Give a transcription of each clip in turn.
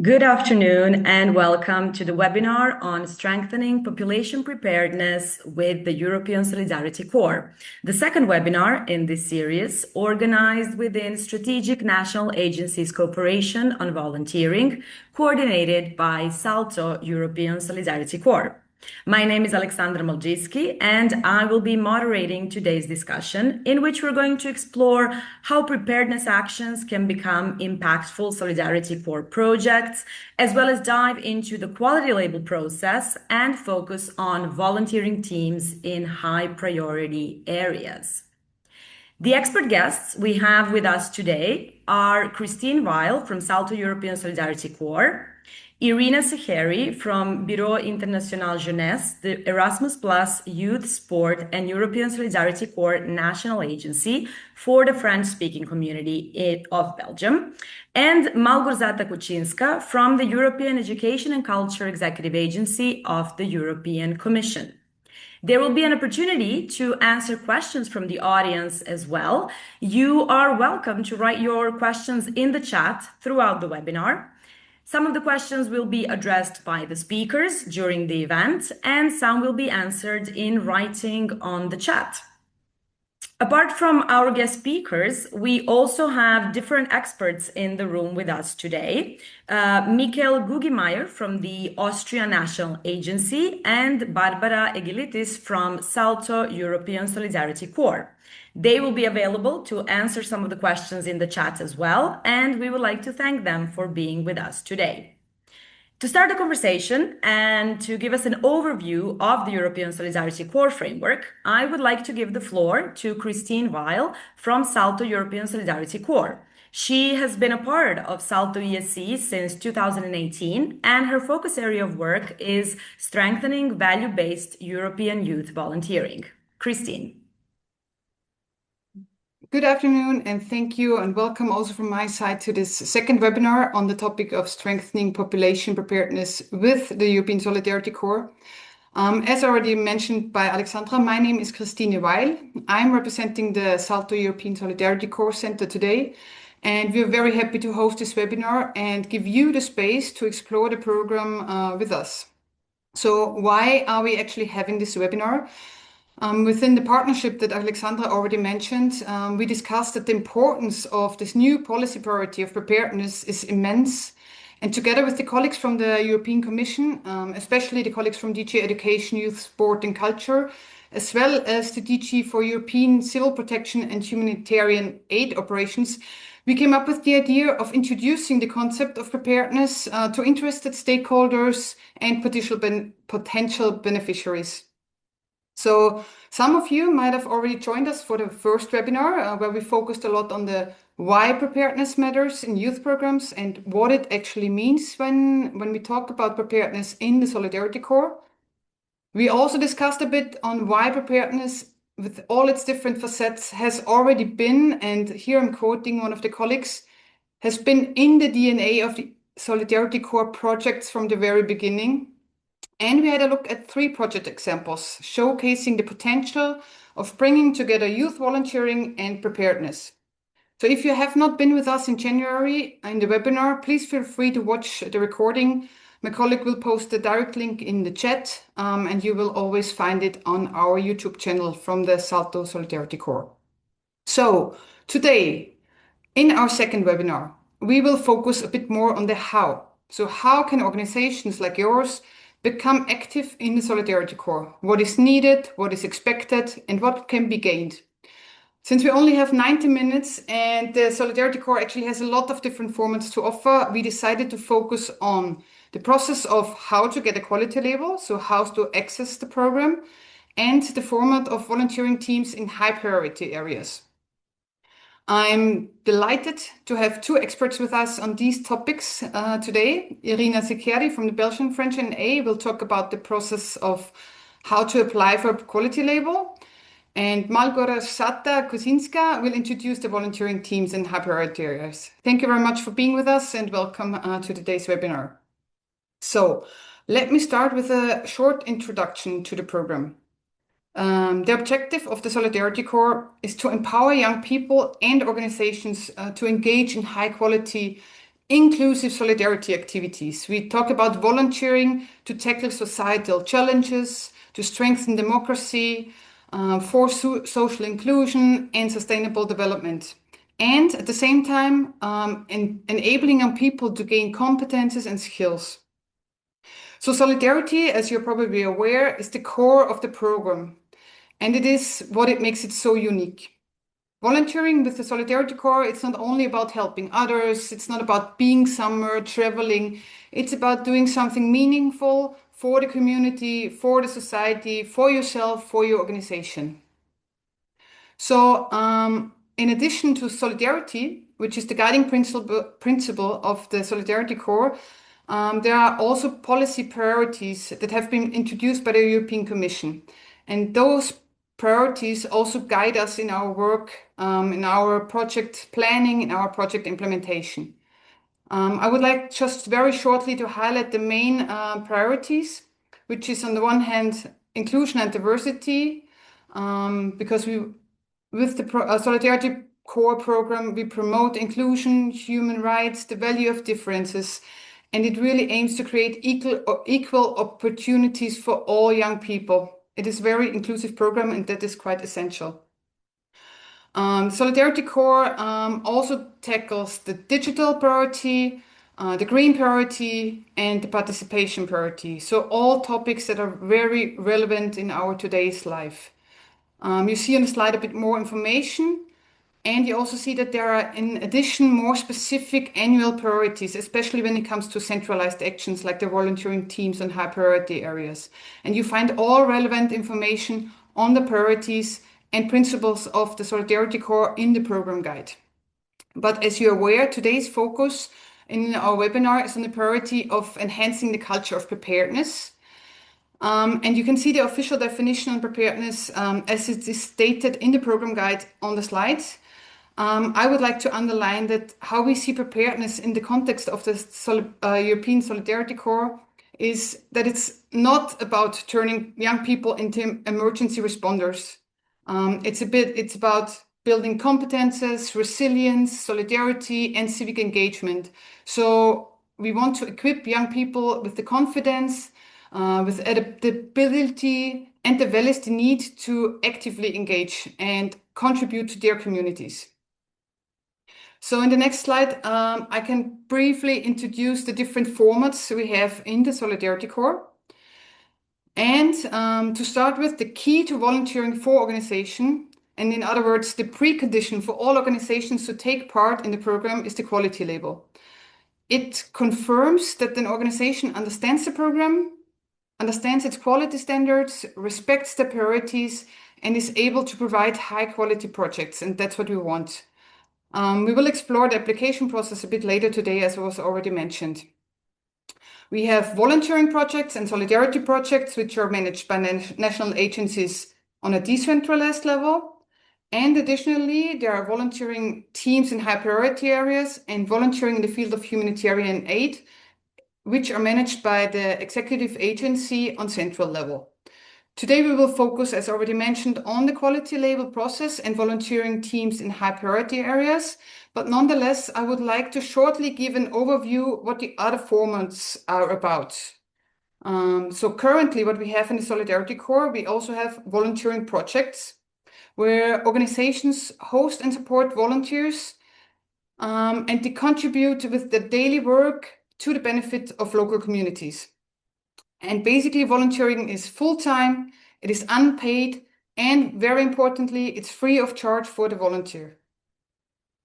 Good afternoon and welcome to the webinar on strengthening population preparedness with the European Solidarity Corps, the second webinar in this series organized within Strategic National Agencies Cooperation on Volunteering, coordinated by SALTO European Solidarity Corps. My name is Alexandra Maljiski, and I will be moderating today's discussion, in which we're going to explore how preparedness actions can become impactful Solidarity Corps projects, as well as dive into the quality label process and focus on volunteering teams in high priority areas. The expert guests we have with us today are Christine Weil from SALTO European Solidarity Corps, Irina Seheri from Bureau International Jeunesse, the Erasmus Plus Youth Sport and European Solidarity Corps National Agency for the French-speaking community of Belgium, and Malgorzata Kuczynska from the European Education and Culture Executive Agency of the European Commission. There will be an opportunity to answer questions from the audience as well. You are welcome to write your questions in the chat throughout the webinar. Some of the questions will be addressed by the speakers during the event, and some will be answered in writing on the chat. Apart from our guest speakers, we also have different experts in the room with us today. Michael Gugimeyer from the Austrian National Agency and Barbara Egilitis from SALTO European Solidarity Corps. They will be available to answer some of the questions in the chat as well, and we would like to thank them for being with us today. To start the conversation and to give us an overview of the European Solidarity Corps framework, I would like to give the floor to Christine Weil from SALTO European Solidarity Corps. She has been a part of SALTO ESC since 2018, and her focus area of work is strengthening value-based European youth volunteering. Christine. Good afternoon, and thank you and welcome also from my side to this second webinar on the topic of strengthening population preparedness with the European Solidarity Corps. As already mentioned by Alexandra, my name is Christine Weil. I'm representing the SALTO European Solidarity Corps Center today, and we're very happy to host this webinar and give you the space to explore the program with us. So why are we actually having this webinar? Within the partnership that Alexandra already mentioned, we discussed that the importance of this new policy priority of preparedness is immense. And together with the colleagues from the European Commission, especially the colleagues from DG Education, Youth, Sport and Culture, as well as the DG for European Civil Protection and Humanitarian Aid Operations, we came up with the idea of introducing the concept of preparedness to interested stakeholders and potential beneficiaries. So some of you might have already joined us for the first webinar, where we focused a lot on the why preparedness matters in youth programs and what it actually means when we talk about preparedness in the Solidarity Corps. We also discussed a bit on why preparedness, with all its different facets, has already been, and here I'm quoting one of the colleagues, has been in the DNA of the Solidarity Corps projects from the very beginning. And we had a look at 3 project examples showcasing the potential of bringing together youth volunteering and preparedness. So if you have not been with us in January in the webinar, please feel free to watch the recording. My colleague will post the direct link in the chat, and you will always find it on our YouTube channel from the SALTO Solidarity Corps. So today, in our second webinar, we will focus a bit more on the how. So how can organizations like yours become active in the Solidarity Corps? What is needed, what is expected, and what can be gained? Since we only have 90 minutes and the Solidarity Corps actually has a lot of different formats to offer, we decided to focus on the process of how to get a quality label, so how to access the program, and the format of volunteering teams in high priority areas. I'm delighted to have 2 experts with us on these topics today. Irina Seheri from the Belgian French NA will talk about the process of how to apply for a quality label. And Malgorzata Kuczynska will introduce the volunteering teams in high priority areas. Thank you very much for being with us and welcome to today's webinar. So let me start with a short introduction to the program. The objective of the Solidarity Corps is to empower young people and organizations to engage in high quality inclusive solidarity activities. We talk about volunteering to tackle societal challenges, to strengthen democracy, for social inclusion and sustainable development. And at the same time, enabling young people to gain competences and skills. So solidarity, as you're probably aware, is the core of the program, and it is what it makes it so unique. Volunteering with the Solidarity Corps, it's not only about helping others, it's not about being somewhere, traveling, it's about doing something meaningful for the community, for the society, for yourself, for your organization. So, in addition to solidarity, which is the guiding principle of the Solidarity Corps, there are also policy priorities that have been introduced by the European Commission. And those priorities also guide us in our work, in our project planning, in our project implementation. I would like just very shortly to highlight the main priorities, which is on the one hand, inclusion and diversity, because with the Solidarity Corps program, we promote inclusion, human rights, the value of differences, and it really aims to create equal opportunities for all young people. It is a very inclusive program, and that is quite essential. Solidarity Corps also tackles the digital priority, the green priority, and the participation priority. So all topics that are very relevant in our today's life. You see on the slide a bit more information, and you also see that there are, in addition, more specific annual priorities, especially when it comes to centralized actions like the volunteering teams and high priority areas. And you find all relevant information on the priorities and principles of the Solidarity Corps in the program guide. But as you're aware, today's focus in our webinar is on the priority of enhancing the culture of preparedness. And you can see the official definition on preparedness as it is stated in the program guide on the slides. I would like to underline that how we see preparedness in the context of the European Solidarity Corps is that it's not about turning young people into emergency responders. It's about building competences, resilience, solidarity, and civic engagement. So we want to equip young people with the confidence, with adaptability, and the values they need to actively engage and contribute to their communities. So in the next slide, I can briefly introduce the different formats we have in the Solidarity Corps. And to start with, the key to volunteering for organization, and in other words, the precondition for all organizations to take part in the program is the quality label. It confirms that an organization understands the program, understands its quality standards, respects the priorities, and is able to provide high quality projects. And that's what we want. We will explore the application process a bit later today, as was already mentioned. We have volunteering projects and solidarity projects, which are managed by national agencies on a decentralized level. And additionally, there are volunteering teams in high priority areas and volunteering in the field of humanitarian aid, which are managed by the executive agency on central level. Today, we will focus, as already mentioned, on the quality label process and volunteering teams in high priority areas. But nonetheless, I would like to shortly give an overview what the other formats are about. So currently, what we have in the Solidarity Corps, we also have volunteering projects where organizations host and support volunteers, and they contribute with their daily work to the benefit of local communities. And basically, volunteering is full-time, it is unpaid, and very importantly, it's free of charge for the volunteer.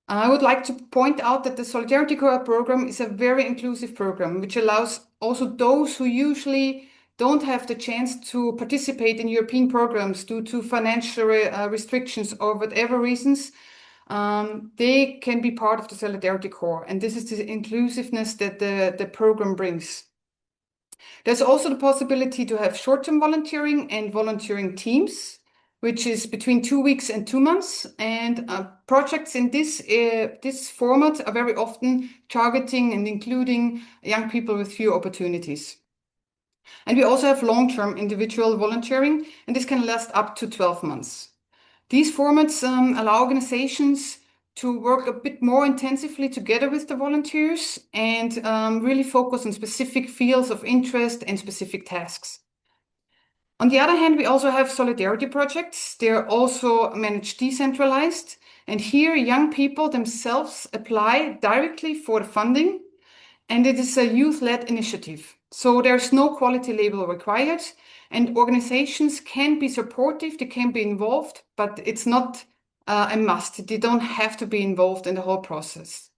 I would like to point out that the Solidarity Corps program is a very inclusive program, which allows also those who usually don't have the chance to participate in European programs due to financial restrictions or whatever reasons, they can be part of the Solidarity Corps. And this is the inclusiveness that the program brings. There's also the possibility to have short-term volunteering and volunteering teams, which is between 2 weeks and 2 months. And projects in this format are very often targeting and including young people with few opportunities. And we also have long-term individual volunteering, and this can last up to 12 months. These formats allow organizations to work a bit more intensively together with the volunteers and really focus on specific fields of interest and specific tasks. On the other hand, we also have solidarity projects. They're also managed decentralized. And here, young people themselves apply directly for the funding. And it is a youth-led initiative. So there's no quality label required. And organizations can be supportive, they can be involved, but it's not a must. They don't have to be involved in the whole process.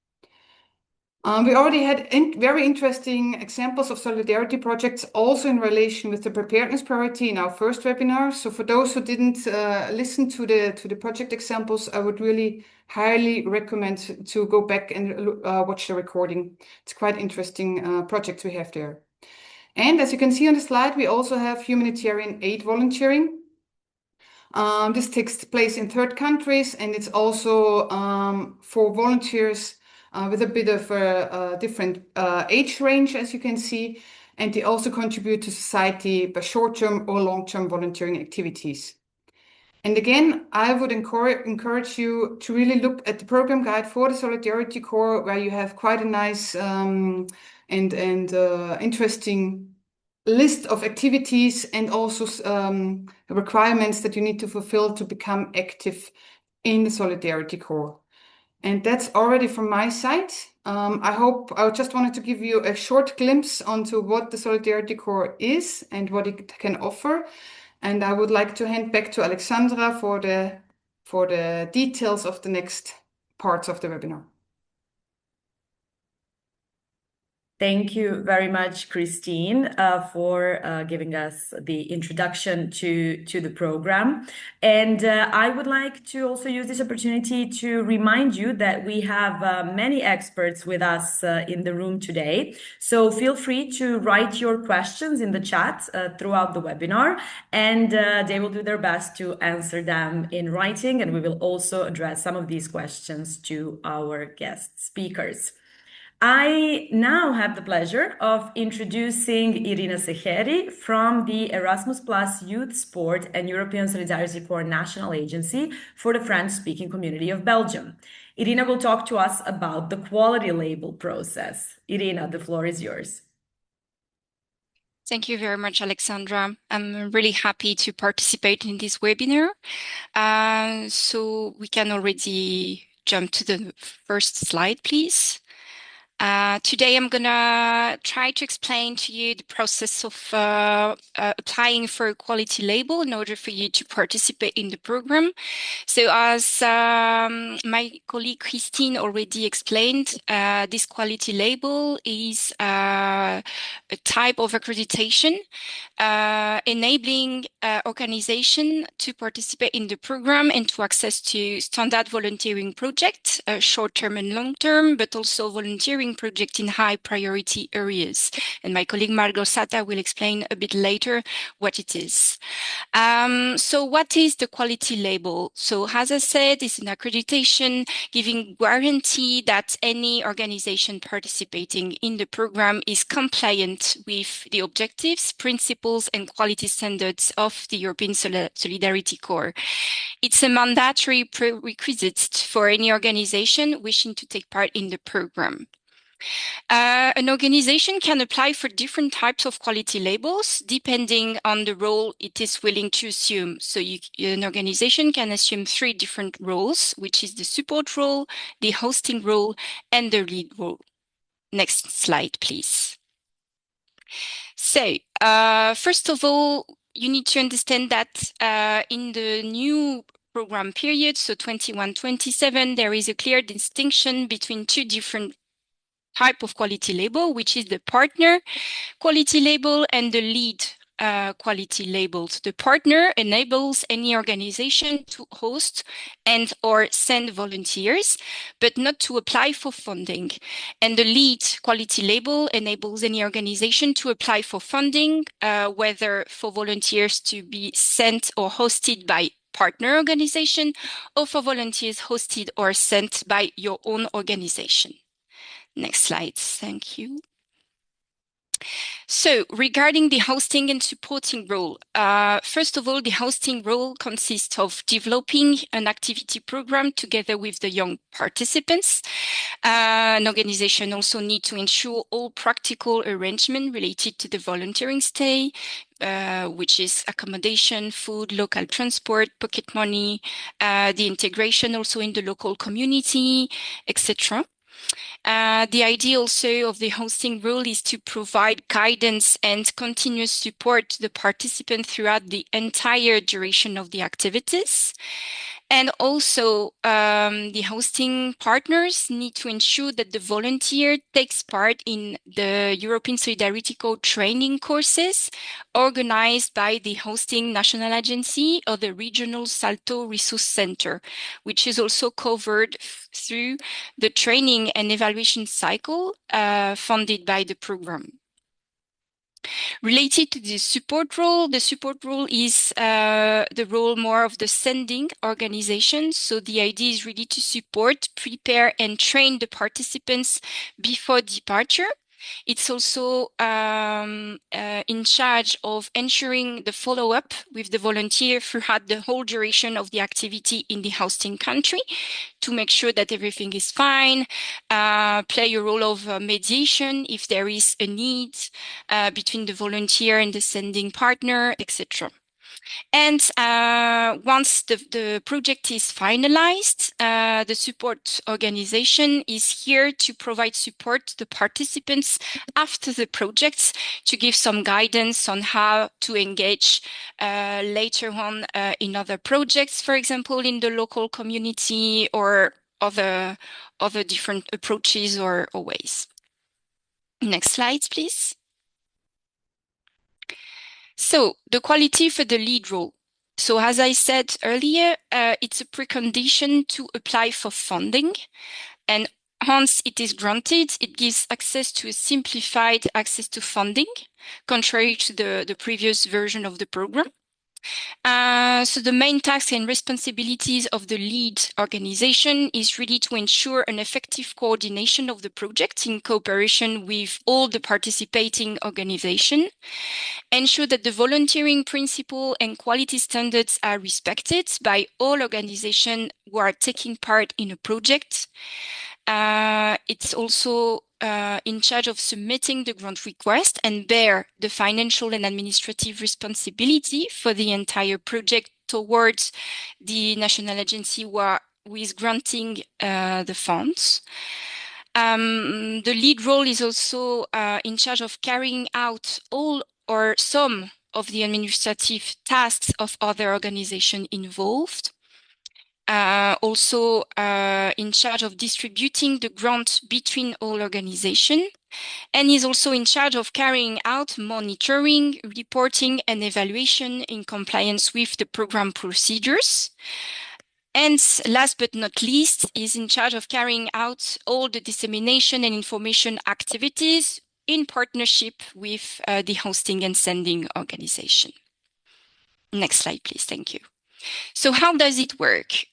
We already had very interesting examples of solidarity projects also in relation with the preparedness priority in our first webinar. So for those who didn't listen to the project examples, I would really highly recommend to go back and watch the recording. It's quite interesting projects we have there. And as you can see on the slide, we also have humanitarian aid volunteering. This takes place in third countries, and it's also for volunteers with a bit of a different age range, as you can see. And they also contribute to society by short-term or long-term volunteering activities. And again, I would encourage you to really look at the program guide for the Solidarity Corps, where you have quite a nice and interesting list of activities and also requirements that you need to fulfill to become active in the Solidarity Corps. And that's already from my side. I just wanted to give you a short glimpse onto what the Solidarity Corps is and what it can offer. And I would like to hand back to Alexandra for the details of the next parts of the webinar. Thank you very much, Christine, for giving us the introduction to the program. And I would like to also use this opportunity to remind you that we have many experts with us in the room today. So feel free to write your questions in the chat throughout the webinar, and they will do their best to answer them in writing. And we will also address some of these questions to our guest speakers. I now have the pleasure of introducing Irina Seheri from the Erasmus Plus Youth Sport and European Solidarity Corps National Agency for the French-speaking community of Belgium. Irina will talk to us about the quality label process. Irina, the floor is yours. Thank you very much, Alexandra. I'm really happy to participate in this webinar. So we can already jump to the first slide, please. Today, I'm gonna try to explain to you the process of applying for a quality label in order for you to participate in the program. So as my colleague Christine already explained, this quality label is a type of accreditation enabling organization to participate in the program and to access to standard volunteering projects, short-term and long-term, but also volunteering project in high priority areas. And my colleague Margot Sata will explain a bit later what it is. So what is the quality label? So as I said, it's an accreditation giving guarantee that any organization participating in the program is compliant with the objectives, principles, and quality standards of the European Solidarity Corps. It's a mandatory prerequisite for any organization wishing to take part in the program. An organization can apply for different types of quality labels depending on the role it is willing to assume. So an organization can assume 3 different roles, which is the support role, the hosting role, and the lead role. Next slide, please. So, first of all, you need to understand that in the new program period, so 21-27, there is a clear distinction between 2 different type of quality label, which is the partner quality label and the lead quality labels. The partner enables any organization to host and or send volunteers, but not to apply for funding. And the lead quality label enables any organization to apply for funding, whether for volunteers to be sent or hosted by partner organization or for volunteers hosted or sent by your own organization. Next slide, thank you. So regarding the hosting and supporting role, first of all, the hosting role consists of developing an activity program together with the young participants. An organization also need to ensure all practical arrangement related to the volunteering stay, which is accommodation, food, local transport, pocket money, the integration also in the local community, etc. The idea also of the hosting role is to provide guidance and continuous support to the participant throughout the entire duration of the activities. And also, the hosting partners need to ensure that the volunteer takes part in the European Solidarity Corps training courses organized by the hosting national agency or the regional SALTO resource center, which is also covered through the training and evaluation cycle funded by the program. Related to the support role is the role more of the sending organization. So the idea is really to support, prepare, and train the participants before departure. It's also in charge of ensuring the follow-up with the volunteer throughout the whole duration of the activity in the hosting country to make sure that everything is fine, play a role of mediation if there is a need between the volunteer and the sending partner, etc. And once the project is finalized, the support organization is here to provide support to the participants after the projects to give some guidance on how to engage later on in other projects, for example, in the local community or other different approaches or ways. Next slide, please. So the quality for the lead role. So as I said earlier, it's a precondition to apply for funding. And once it is granted, it gives access to a simplified access to funding, contrary to the previous version of the program. So the main tasks and responsibilities of the lead organization is really to ensure an effective coordination of the project in cooperation with all the participating organizations, ensure that the volunteering principle and quality standards are respected by all organizations who are taking part in a project. It's also in charge of submitting the grant request and bear the financial and administrative responsibility for the entire project towards the national agency who is granting the funds. The lead role is also in charge of carrying out all or some of the administrative tasks of other organizations involved. Also in charge of distributing the grant between all organizations, and is also in charge of carrying out monitoring, reporting, and evaluation in compliance with the program procedures. And last but not least, is in charge of carrying out all the dissemination and information activities in partnership with the hosting and sending organization. Next slide, please. Thank you. So how does it work?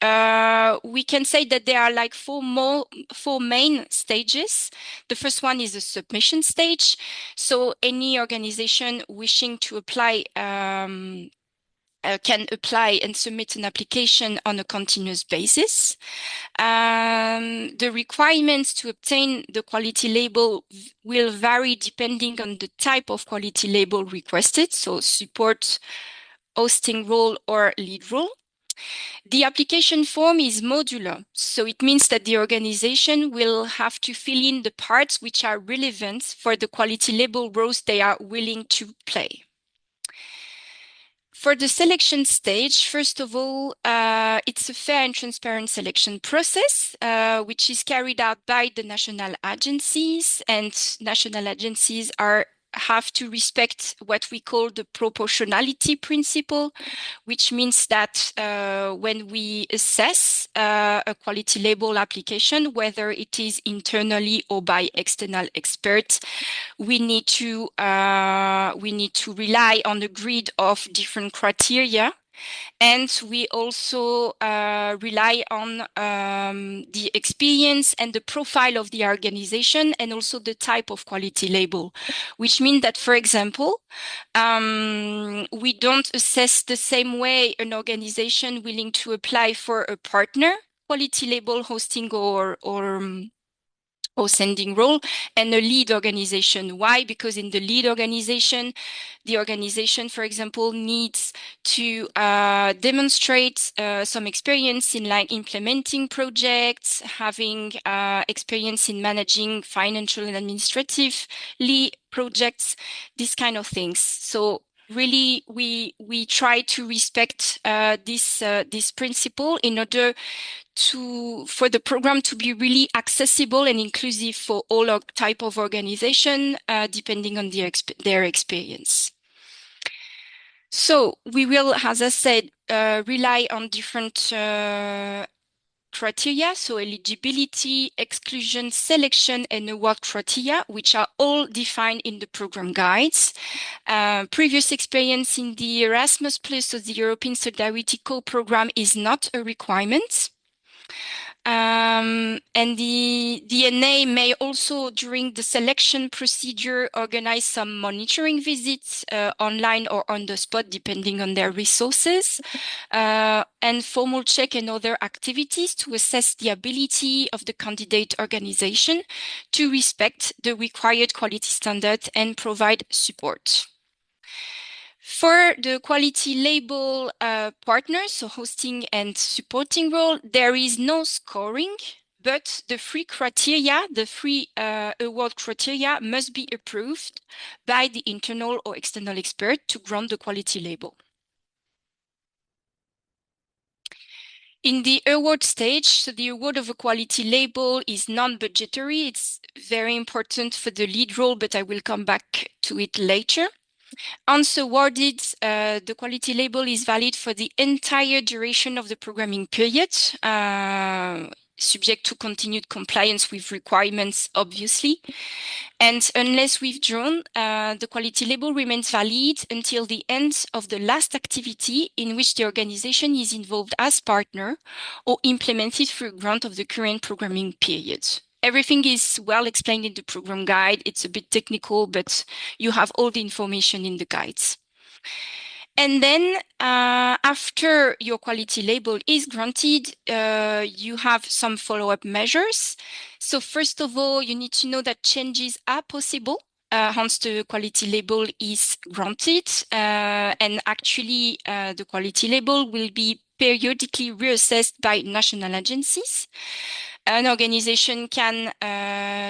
We can say that there are like four main stages. The first one is the submission stage. So any organization wishing to apply can apply and submit an application on a continuous basis. The requirements to obtain the quality label will vary depending on the type of quality label requested, so support, hosting role, or lead role. The application form is modular, so it means that the organization will have to fill in the parts which are relevant for the quality label roles they are willing to play. For the selection stage, first of all, it's a fair and transparent selection process, which is carried out by the national agencies, and national agencies have to respect what we call the proportionality principle, which means that when we assess a quality label application, whether it is internally or by external experts, we need to rely on a grid of different criteria And we also rely on the experience and the profile of the organization and also the type of quality label, which means that, for example, we don't assess the same way an organization willing to apply for a partner quality label hosting or sending role and a lead organization. Why? Because in the lead organization, the organization, for example, needs to demonstrate some experience in like implementing projects, having experience in managing financial and administratively projects, these kind of things. So really, we try to respect this principle in order for the program to be really accessible and inclusive for all type of organization, depending on their experience. So we will, as I said, rely on different criteria, so eligibility, exclusion, selection, and award criteria, which are all defined in the program guides. Previous experience in the Erasmus Plus or the European Solidarity Corps program is not a requirement. And the DNA may also, during the selection procedure, organize some monitoring visits online or on the spot, depending on their resources, and formal check and other activities to assess the ability of the candidate organization to respect the required quality standard and provide support. For the quality label partners, so hosting and supporting role, there is no scoring, but the three award criteria must be approved by the internal or external expert to grant the quality label. In the award stage, so the award of a quality label is non-budgetary. It's very important for the lead role, but I will come back to it later. Once awarded, the quality label is valid for the entire duration of the programming period, subject to continued compliance with requirements, obviously. And unless withdrawn, the quality label remains valid until the end of the last activity in which the organization is involved as partner or implemented through a grant of the current programming period. Everything is well explained in the program guide. It's a bit technical, but you have all the information in the guides. And then after your quality label is granted, you have some follow-up measures. So first of all, you need to know that changes are possible once the quality label is granted. And actually, the quality label will be periodically reassessed by national agencies. An organization can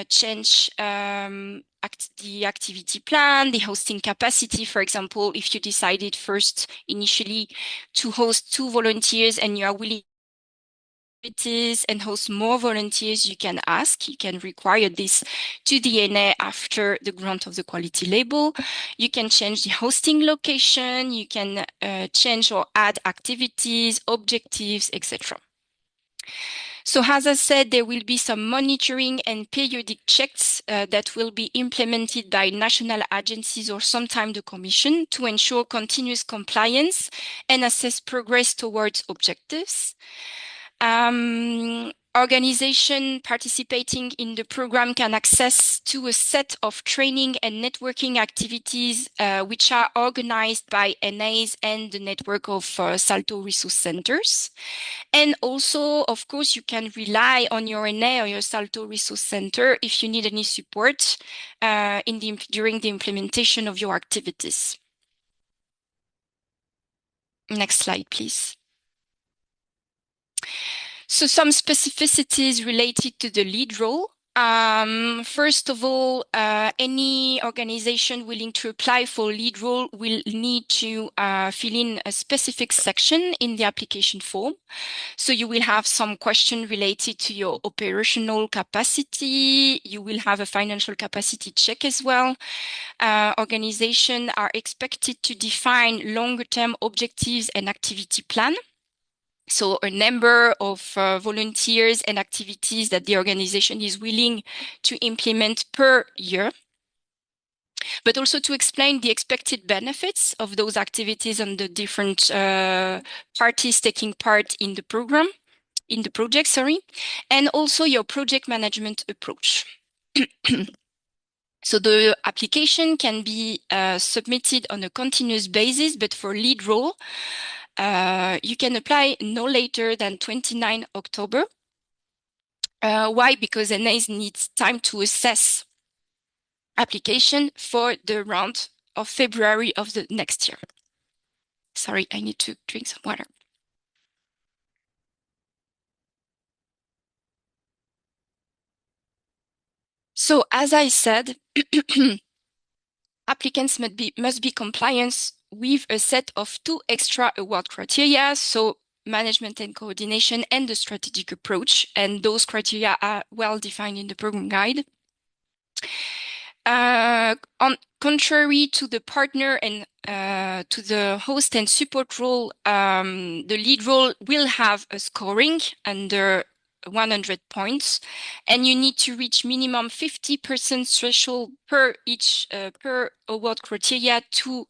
change the activity plan, the hosting capacity. For example, if you decided first initially to host 2 volunteers and you are willing and host more volunteers, you can require this to DNA after the grant of the quality label. You can change the hosting location, you can change or add activities, objectives, etc. So as I said, there will be some monitoring and periodic checks that will be implemented by national agencies or sometimes the Commission to ensure continuous compliance and assess progress towards objectives. Organization participating in the program can access to a set of training and networking activities which are organized by NAs and the network of SALTO resource centers. And also, of course, you can rely on your NA or your SALTO resource center if you need any support during the implementation of your activities. Next slide, please. So some specificities related to the lead role. First of all, any organization willing to apply for lead role will need to fill in a specific section in the application form. So you will have some question related to your operational capacity. You will have a financial capacity check as well. Organizations are expected to define longer-term objectives and activity plan. So a number of volunteers and activities that the organization is willing to implement per year. but also to explain the expected benefits of those activities and the different parties taking part in the program, in the project, sorry, and also your project management approach. So the application can be submitted on a continuous basis, but for lead role, you can apply no later than 29 October. Why? Because NAs needs time to assess application for the round of February of the next year. Sorry, I need to drink some water. So as I said, applicants must be compliant with a set of 2 extra award criteria. So management and coordination and the strategic approach. And those criteria are well defined in the program guide. On contrary to the partner and to the host and support role, the lead role will have a scoring under 100 points, and you need to reach minimum 50% threshold per each per award criteria to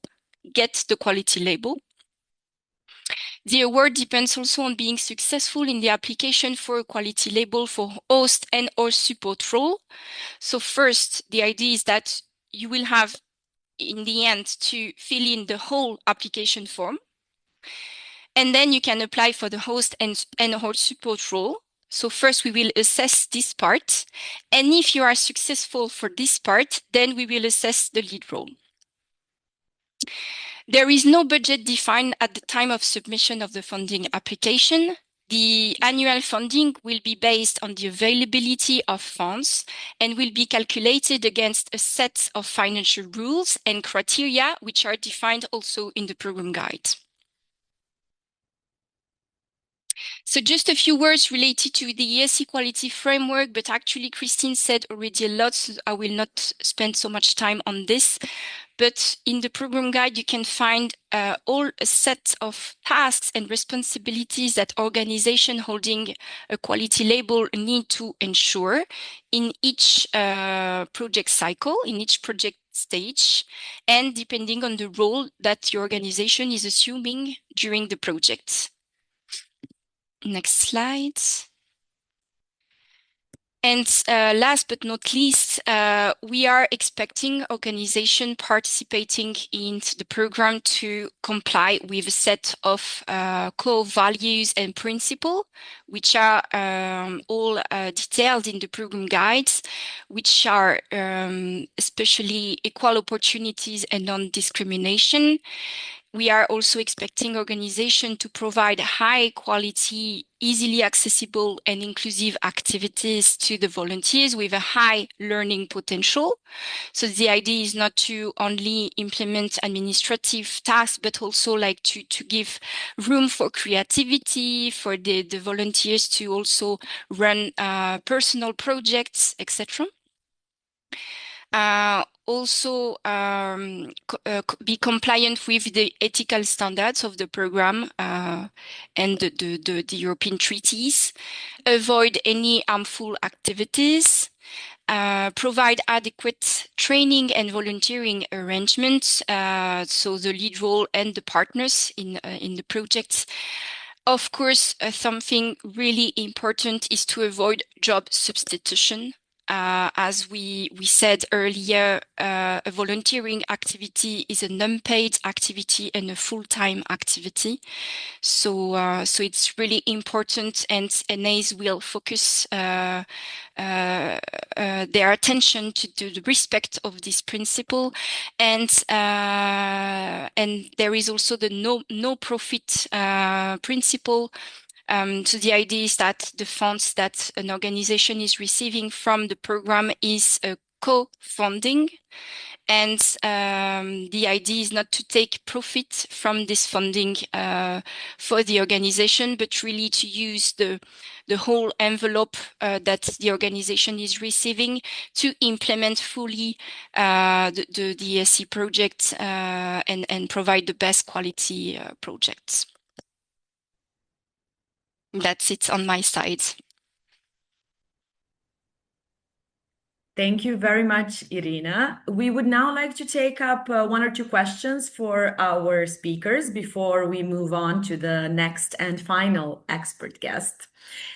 get the quality label. The award depends also on being successful in the application for a quality label for host and or support role. So first, the idea is that you will have in the end to fill in the whole application form. And then you can apply for the host and or support role. So first we will assess this part. And if you are successful for this part, then we will assess the lead role. There is no budget defined at the time of submission of the funding application. The annual funding will be based on the availability of funds and will be calculated against a set of financial rules and criteria, which are defined also in the program guide. So just a few words related to the ESC quality framework, but actually Christine said already a lot, so I will not spend so much time on this. But in the program guide, you can find all a set of tasks and responsibilities that organizations holding a quality label need to ensure in each project cycle, in each project stage, and depending on the role that your organization is assuming during the project. Next slide. And last but not least, we are expecting organizations participating in the program to comply with a set of core values and principles, which are all detailed in the program guides, which are especially equal opportunities and non-discrimination. We are also expecting organizations to provide high quality, easily accessible and inclusive activities to the volunteers with a high learning potential. So the idea is not to only implement administrative tasks, but also like to give room for creativity, for the volunteers to also run personal projects, etc. Also be compliant with the ethical standards of the program and the European treaties, avoid any harmful activities, provide adequate training and volunteering arrangements, so the lead role and the partners in the project. Of course, something really important is to avoid job substitution. As we said earlier, a volunteering activity is an unpaid activity and a full-time activity. So it's really important, and NAs will focus their attention to the respect of this principle, and there is also the no profit principle. So the idea is that the funds that an organization is receiving from the program is a co-funding, and the idea is not to take profit from this funding for the organization, but really to use the whole envelope that the organization is receiving to implement fully the ESC project and provide the best quality projects. That's it on my side. Thank you very much, Irina. We would now like to take up one or two questions for our speakers before we move on to the next and final expert guest.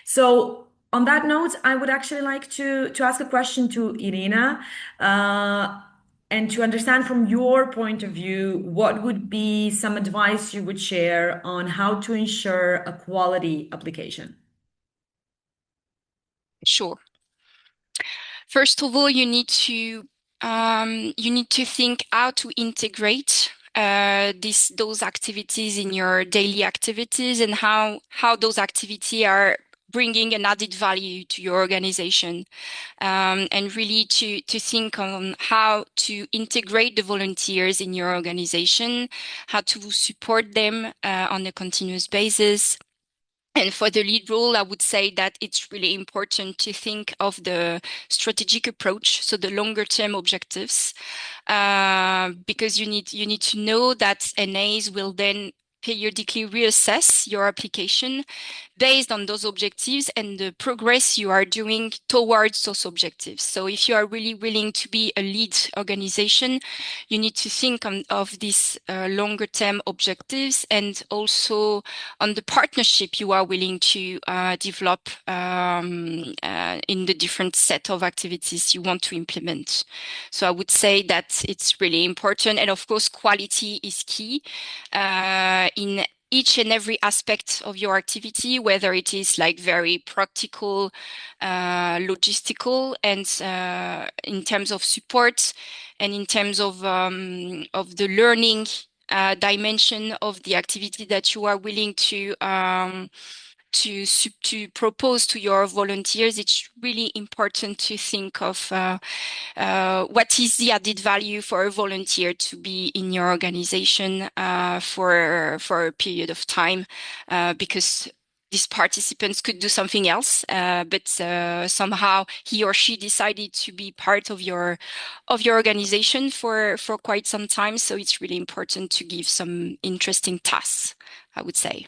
So, on that note, I would actually like to ask a question to Irina, and to understand from your point of view, what would be some advice you would share on how to ensure a quality application? Sure. First of all, you need to think how to integrate those activities in your daily activities, and how those activities are bringing an added value to your organization, and really to think on how to integrate the volunteers in your organization, how to support them on a continuous basis. And for the lead role, I would say that it's really important to think of the strategic approach, so the longer term objectives, because you need to know that NAs will then periodically reassess your application based on those objectives and the progress you are doing towards those objectives. So if you are really willing to be a lead organization, you need to think of these longer term objectives, and also on the partnership you are willing to develop in the different set of activities you want to implement. So I would say that it's really important. And of course, quality is key in each and every aspect of your activity, whether it is like very practical, logistical, and in terms of support, and in terms of the learning dimension of the activity that you are willing to propose to your volunteers. It's really important to think of what is the added value for a volunteer to be in your organization for a period of time, because these participants could do something else, but somehow he or she decided to be part of your organization for quite some time. So it's really important to give some interesting tasks, I would say.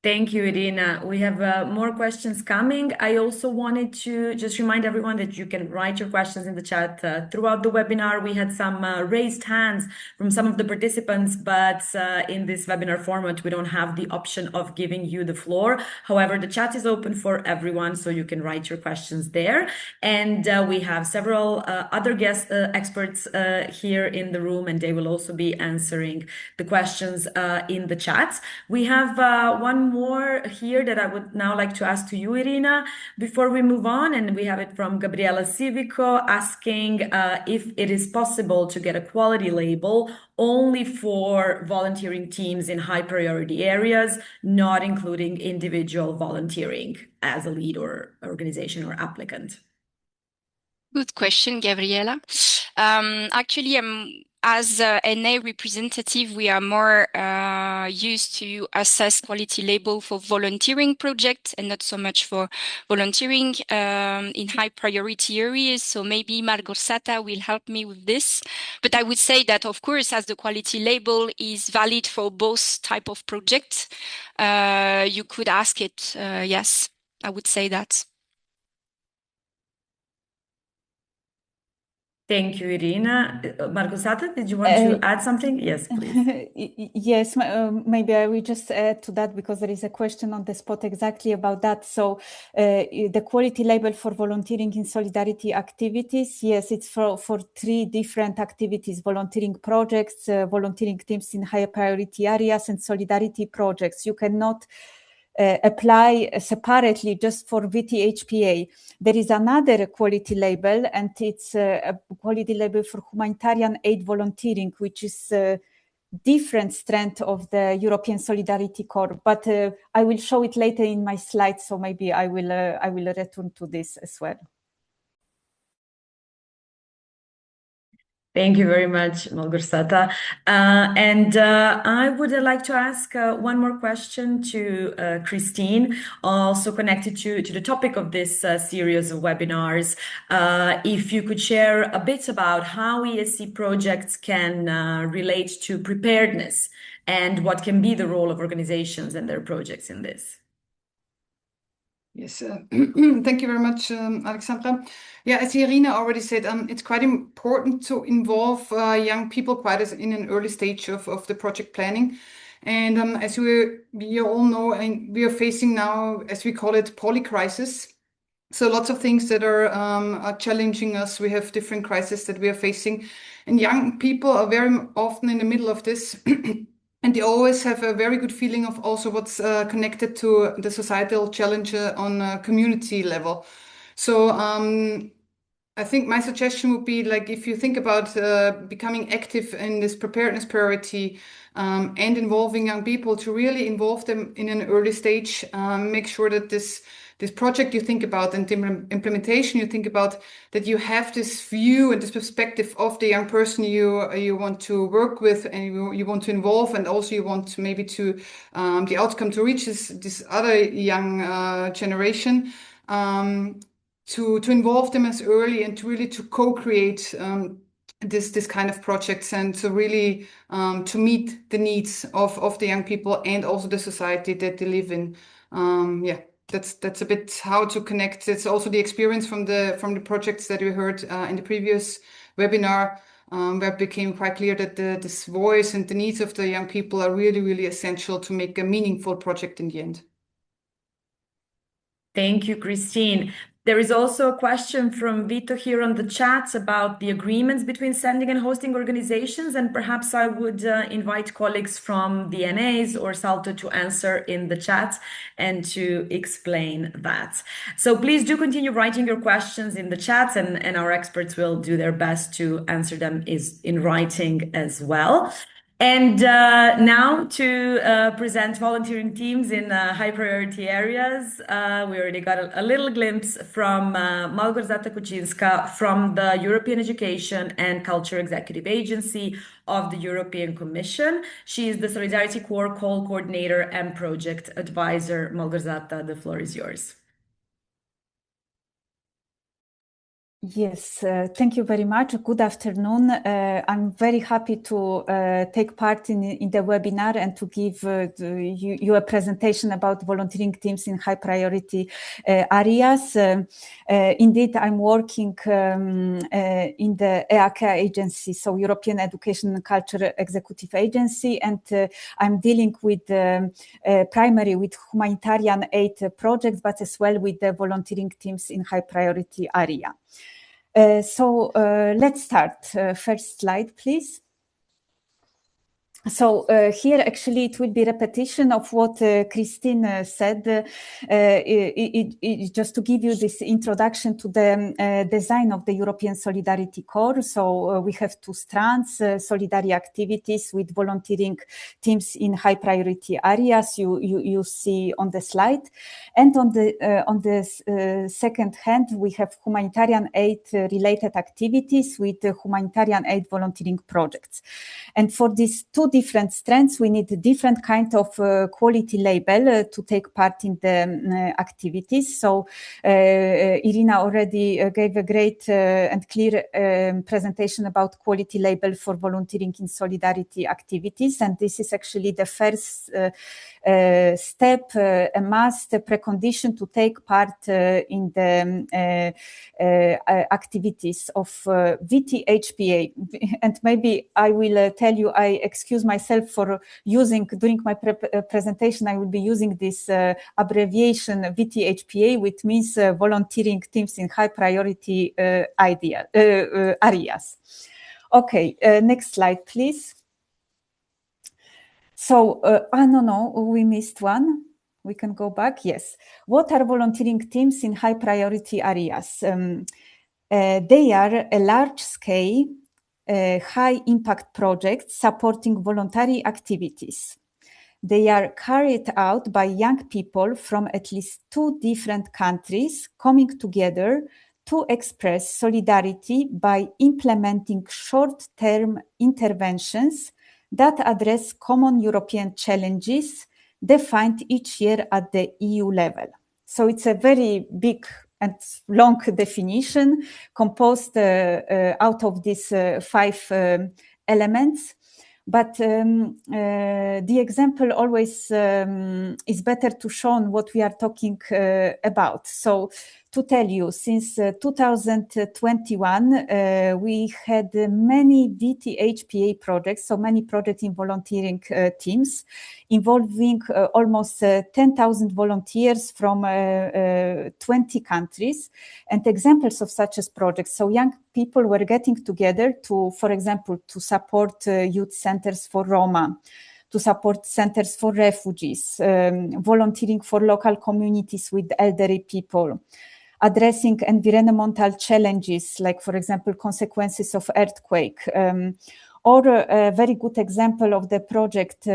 Thank you, Irina. We have more questions coming. I also wanted to just remind everyone that you can write your questions in the chat throughout the webinar. We had some raised hands from some of the participants, but in this webinar format, we don't have the option of giving you the floor. However, the chat is open for everyone, so you can write your questions there. And we have several other guest experts here in the room, and they will also be answering the questions in the chat. We have one more here that I would now like to ask to you, Irina, before we move on. And we have it from Gabriela Civico asking if it is possible to get a quality label only for volunteering teams in high priority areas, not including individual volunteering as a lead or organization or applicant. Good question, Gabriela. Actually, as a NA representative, we are more used to assess quality label for volunteering projects and not so much for volunteering in high priority areas. So maybe Margorsata will help me with this. But I would say that, of course, as the quality label is valid for both type of projects, you could ask it. Yes, I would say that. Thank you, Irina. Margosata, did you want to add something? Yes, please. Yes, maybe I will just add to that, because there is a question on the spot exactly about that. So the quality label for volunteering in solidarity activities, yes, it's for three different activities: volunteering projects, volunteering teams in higher priority areas, and solidarity projects. You cannot apply separately just for VTHPA. There is another quality label, and it's a quality label for humanitarian aid volunteering, which is a different strand of the European Solidarity Corps. But I will show it later in my slides, so maybe I will return to this as well. Thank you very much, Malgorzata. And I would like to ask one more question to Christine, also connected to the topic of this series of webinars. If you could share a bit about how ESC projects can relate to preparedness, and what can be the role of organizations and their projects in this. Yes, thank you very much, Alexandra. Yeah, as Irina already said, it's quite important to involve young people quite in an early stage of the project planning. And as we all know, and we are facing now, as we call it, polycrisis. So lots of things that are challenging us. We have different crises that we are facing, and young people are very often in the middle of this. And they always have a very good feeling of also what's connected to the societal challenge on a community level. So I think my suggestion would be, like, if you think about becoming active in this preparedness priority and involving young people, to really involve them in an early stage, make sure that this project you think about and the implementation you think about, that you have this view and this perspective of the young person you want to work with and you want to involve, and also you want maybe to the outcome to reach this other young generation, to involve them as early and to really to co-create this kind of projects, and to really to meet the needs of the young people and also the society that they live in. Yeah. That's a bit how to connect. It's also the experience from the projects that we heard in the previous webinar, where it became quite clear that this voice and the needs of the young people are really, really essential to make a meaningful project in the end. Thank you, Christine. There is also a question from Vito here on the chat about the agreements between sending and hosting organizations, and perhaps I would invite colleagues from the NAs or SALTO to answer in the chat and to explain that. So please do continue writing your questions in the chat, and our experts will do their best to answer them in writing as well. And now to present volunteering teams in high priority areas. We already got a little glimpse from Małgorzata Kuczynska from the European Education and Culture Executive Agency of the European Commission. She is the Solidarity Corps Call Coordinator and Project Advisor. Małgorzata, the floor is yours. Yes, thank you very much. Good afternoon. I'm very happy to take part in the webinar and to give you a presentation about volunteering teams in high priority areas. Indeed, I'm working in the EAC agency, so European Education and Culture Executive Agency, and I'm dealing with primarily with humanitarian aid projects, but as well with the volunteering teams in high priority area. So let's start. First slide, please. So here, actually, it will be repetition of what Christine said, just to give you this introduction to the design of the European Solidarity Corps. So we have two strands, solidarity activities with volunteering teams in high priority areas, you see on the slide. And on the second hand, we have humanitarian aid related activities with humanitarian aid volunteering projects. And for these two different strands, we need a different kind of quality label to take part in the activities. So Irina already gave a great and clear presentation about quality label for volunteering in solidarity activities. And this is actually the first step, a must, a precondition to take part in the activities of VTHPA. And maybe I will tell you, I excuse myself for using, during my presentation, I will be using this abbreviation VTHPA, which means volunteering teams in high priority areas. Okay, next slide, please. So, no, we missed one. We can go back. Yes. What are volunteering teams in high priority areas? They are a large scale, high impact projects supporting voluntary activities. They are carried out by young people from at least 2 different countries coming together to express solidarity by implementing short-term interventions that address common European challenges defined each year at the EU level. So it's a very big and long definition composed out of these 5 elements. But the example always is better to show what we are talking about. So to tell you, since 2021, we had many VTHPA projects, so many projects in volunteering teams, involving almost 10,000 volunteers from 20 countries. And examples of such as projects, so young people were getting together to, for example, to support youth centers for Roma, to support centers for refugees, volunteering for local communities with elderly people, addressing environmental challenges, like, for example, consequences of earthquake. Or a very good example of the project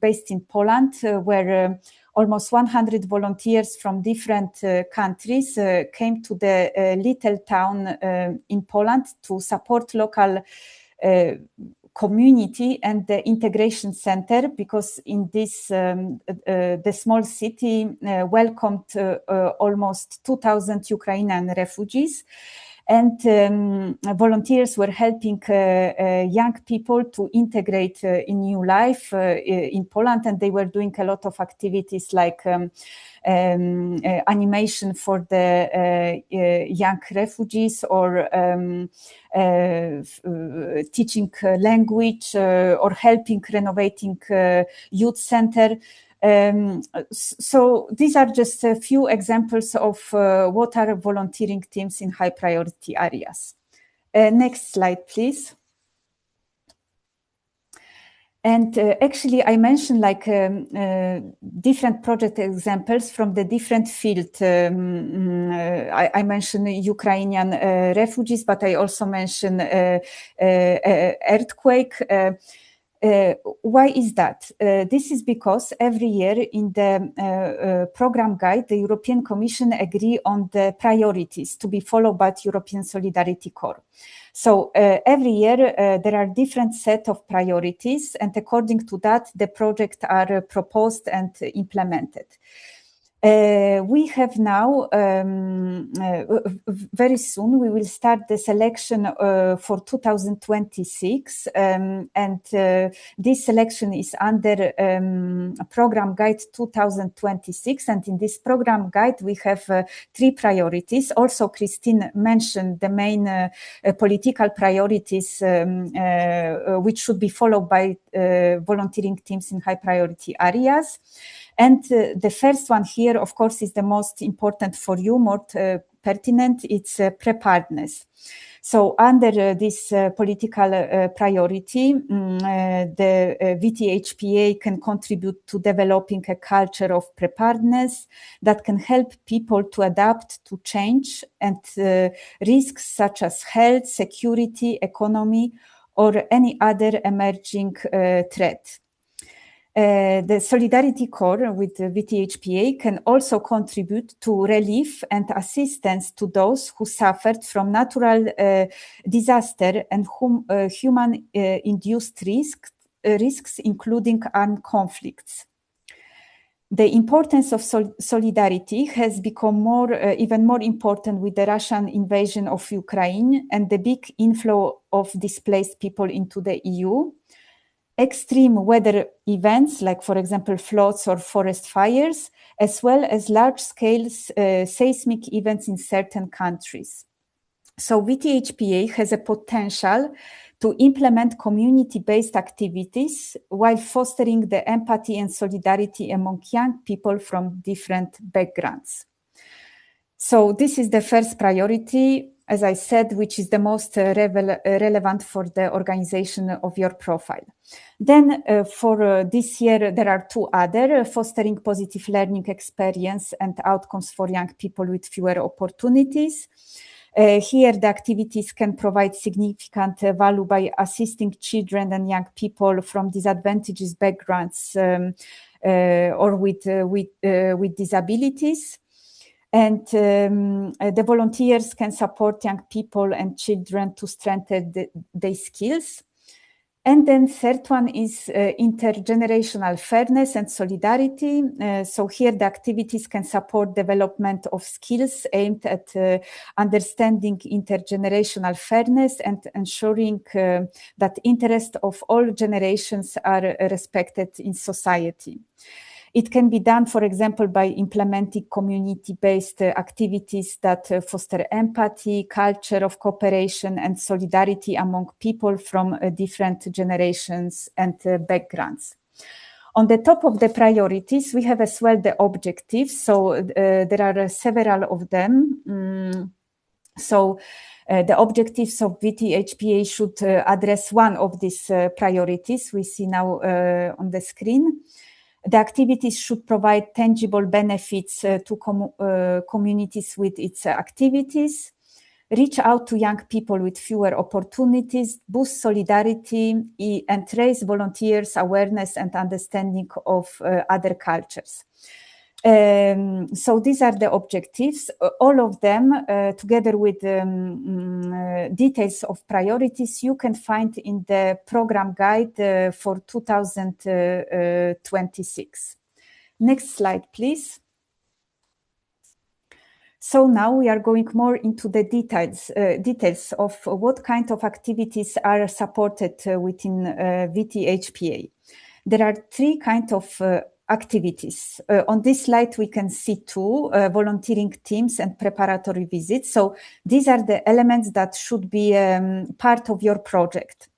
based in Poland, where almost 100 volunteers from different countries came to the little town in Poland to support local community and the integration center, because in this the small city welcomed almost 2,000 Ukrainian refugees. And volunteers were helping young people to integrate in new life in Poland, and they were doing a lot of activities like animation for the young refugees, or teaching language, or helping renovating youth center. So these are just a few examples of what are volunteering teams in high priority areas. Next slide, please. And actually, I mentioned like different project examples from the different field. I mentioned Ukrainian refugees, but I also mentioned earthquake. Why is that? This is because every year in the program guide, the European Commission agree on the priorities to be followed by the European Solidarity Corps. So every year there are different set of priorities, and according to that, the projects are proposed and implemented. We have now, very soon, we will start the selection for 2026, and this selection is under Program Guide 2026, and in this Program Guide we have 3 priorities. Also, Christine mentioned the main political priorities which should be followed by volunteering teams in high priority areas. And the first one here, of course, is the most important for you, more pertinent. It's preparedness. So under this political priority, the VTHPA can contribute to developing a culture of preparedness that can help people to adapt to change and risks such as health, security, economy, or any other emerging threat. The Solidarity Corps with the VTHPA can also contribute to relief and assistance to those who suffered from natural disaster and human-induced risks, including armed conflicts. The importance of solidarity has become even more important with the Russian invasion of Ukraine and the big inflow of displaced people into the EU. Extreme weather events, like, for example, floods or forest fires, as well as large-scale seismic events in certain countries. So VTHPA has a potential to implement community-based activities while fostering the empathy and solidarity among young people from different backgrounds. So this is the first priority, as I said, which is the most relevant for the organization of your profile. Then for this year, there are 2 other, fostering positive learning experience and outcomes for young people with fewer opportunities. Here, the activities can provide significant value by assisting children and young people from disadvantaged backgrounds or with disabilities. And the volunteers can support young people and children to strengthen their skills. And then third one is intergenerational fairness and solidarity. So here the activities can support development of skills aimed at understanding intergenerational fairness and ensuring that interests of all generations are respected in society. It can be done, for example, by implementing community-based activities that foster empathy, culture of cooperation, and solidarity among people from different generations and backgrounds. On the top of the priorities, we have as well the objectives. So there are several of them. The objectives of VTHPA should address one of these priorities we see now on the screen. The activities should provide tangible benefits to communities with its activities, reach out to young people with fewer opportunities, boost solidarity, and raise volunteers' awareness and understanding of other cultures. So these are the objectives. All of them, together with details of priorities, you can find in the program guide for 2026. Next slide, please. So now we are going more into the details of what kind of activities are supported within VTHPA. There are three kinds of activities. On this slide, we can see two, volunteering teams and preparatory visits. So these are the elements that should be part of your project.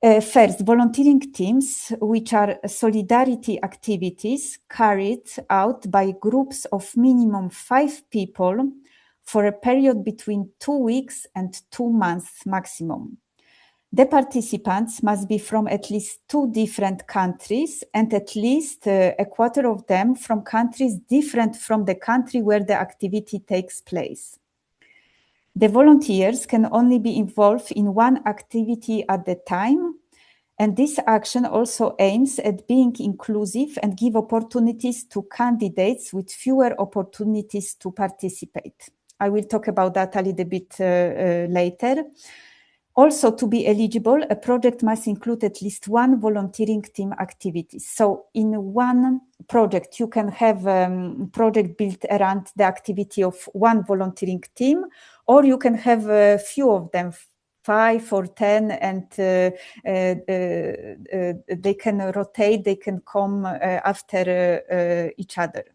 First, volunteering teams, which are solidarity activities carried out by groups of minimum 5 people for a period between 2 weeks and 2 months maximum. The participants must be from at least 2 different countries and at least a quarter of them from countries different from the country where the activity takes place. The volunteers can only be involved in one activity at a time, and this action also aims at being inclusive and give opportunities to candidates with fewer opportunities to participate. I will talk about that a little bit later. Also, to be eligible, a project must include at least one volunteering team activity. So in one project, you can have a project built around the activity of one volunteering team, or you can have a few of them, 5 or 10, and they can rotate, they can come after each other.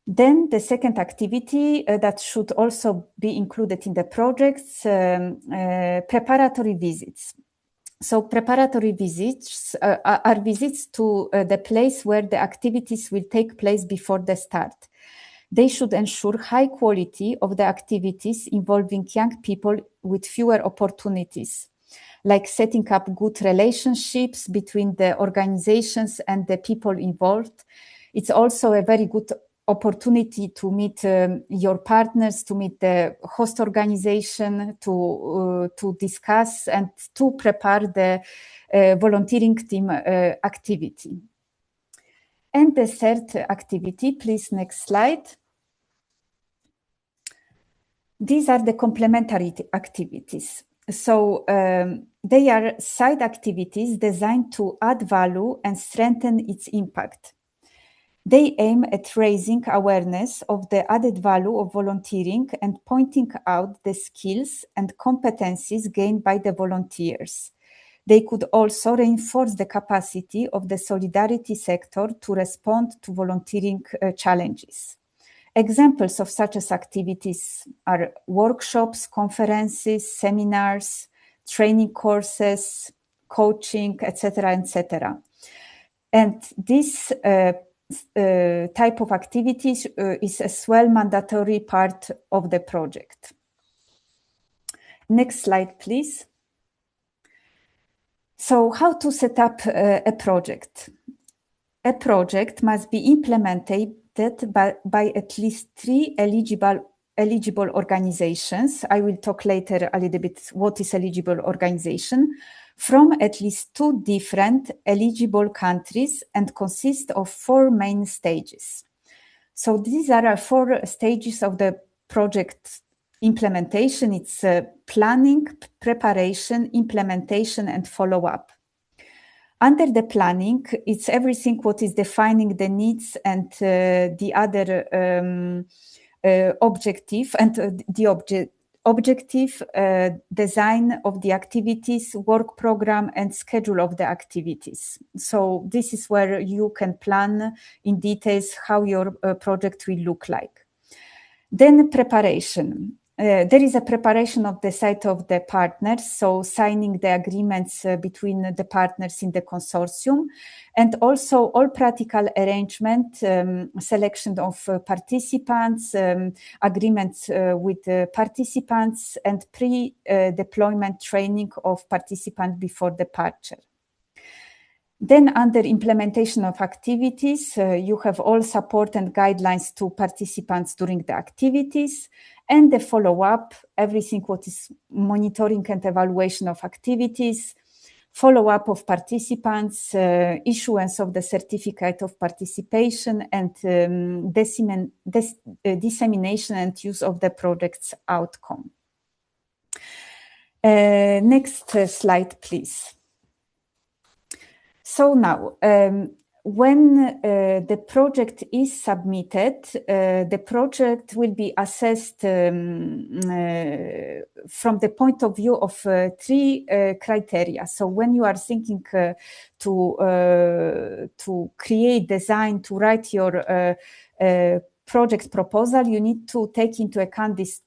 Then the second activity that should also be included in the projects, preparatory visits. So preparatory visits are visits to the place where the activities will take place before the start. They should ensure high quality of the activities involving young people with fewer opportunities, like setting up good relationships between the organizations and the people involved. It's also a very good opportunity to meet your partners, to meet the host organization, to discuss and to prepare the volunteering team activity. And the third activity, please, next slide. These are the complementary activities. So they are side activities designed to add value and strengthen its impact. They aim at raising awareness of the added value of volunteering and pointing out the skills and competencies gained by the volunteers. They could also reinforce the capacity of the solidarity sector to respond to volunteering challenges. Examples of such as activities are workshops, conferences, seminars, training courses, coaching, etc., etc. And this type of activities is as well mandatory part of the project. Next slide, please. So how to set up a project? A project must be implemented by at least 3 eligible organizations. I will talk later a little bit what is eligible organization, from at least 2 different eligible countries and consist of 4 main stages. So these are 4 stages of the project Implementation, it's planning, preparation, implementation, and follow-up. Under the planning, it's everything what is defining the needs and the other objective and the objective, design of the activities, work program, and schedule of the activities. So this is where you can plan in details how your project will look like. Then preparation. There is a preparation of the side of the partners, so signing the agreements between the partners in the consortium, and also all practical arrangement, selection of participants, agreements with the participants, and pre-deployment training of participants before departure. Then under implementation of activities, you have all support and guidelines to participants during the activities, and the follow-up, everything what is monitoring and evaluation of activities, follow-up of participants, issuance of the certificate of participation, and dissemination and use of the project's outcome. Next slide, please. So now, when the project is submitted, the project will be assessed from the point of view of three criteria. So when you are thinking to create, design, to write your project proposal, you need to take into account these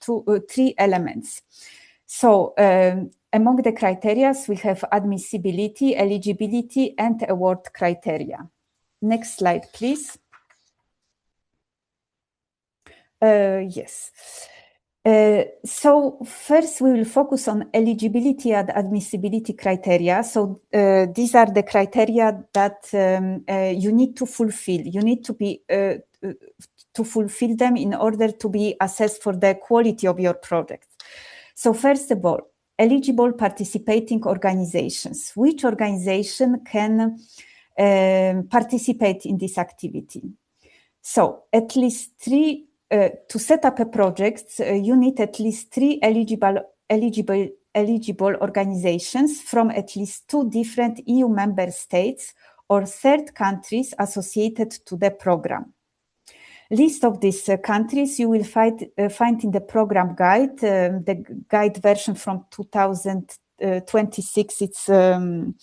three elements. So among the criteria, we have admissibility, eligibility, and award criteria. Next slide, please. Yes. So first we will focus on eligibility and admissibility criteria. So these are the criteria that you need to fulfill. You need to be to fulfill them in order to be assessed for the quality of your project. So first of all, eligible participating organizations. Which organization can participate in this activity? So at least three, to set up a project, you need at least three eligible organizations from at least 2 different EU member states or third countries associated to the program. List of these countries you will find in the program guide, the guide version from 2026. It's on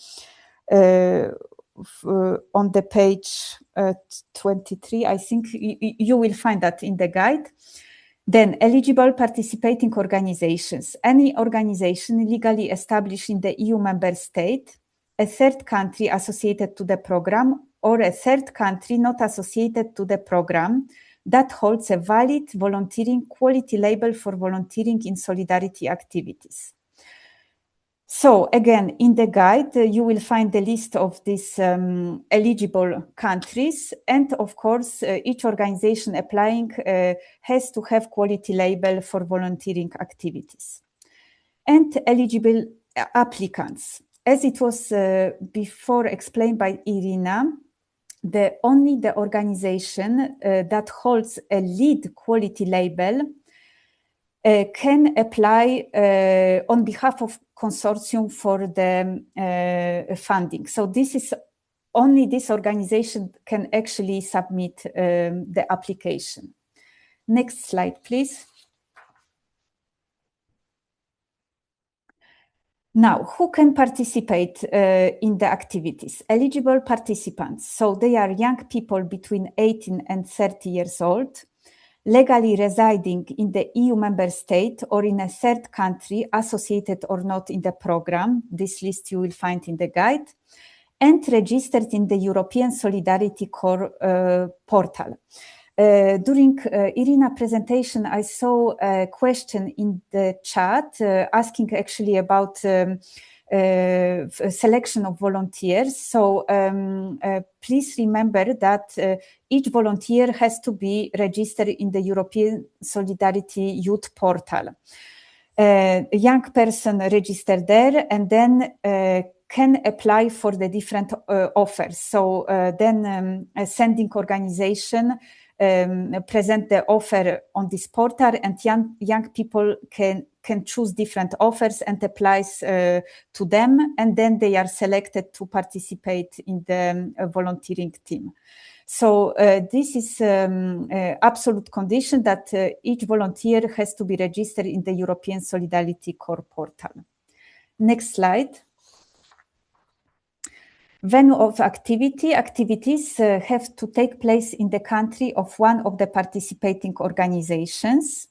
the page 23. I think you will find that in the guide. Then eligible participating organizations. Any organization legally established in the EU member state, a third country associated to the program, or a third country not associated to the program that holds a valid volunteering quality label for volunteering in solidarity activities. So again, in the guide, you will find the list of these eligible countries. And of course, each organization applying has to have quality label for volunteering activities. And eligible applicants. As it was before explained by Irina, only the organization that holds a lead quality label can apply on behalf of consortium for the funding. So this is only this organization can actually submit the application. Next slide, please. Now, who can participate in the activities? Eligible participants. So they are young people between 18 and 30 years old, legally residing in the EU member state or in a third country associated or not in the program. This list you will find in the guide. And registered in the European Solidarity Corps portal. During Irina's presentation, I saw a question in the chat asking actually about selection of volunteers. So please remember that each volunteer has to be registered in the European Solidarity Youth portal. A young person registered there and then can apply for the different offers. So then a sending organization present the offer on this portal, and young people can choose different offers and applies to them, and then they are selected to participate in the volunteering team. So this is absolute condition that each volunteer has to be registered in the European Solidarity Corps portal. Next slide. Venue of activities have to take place in the country of one of the participating organizations.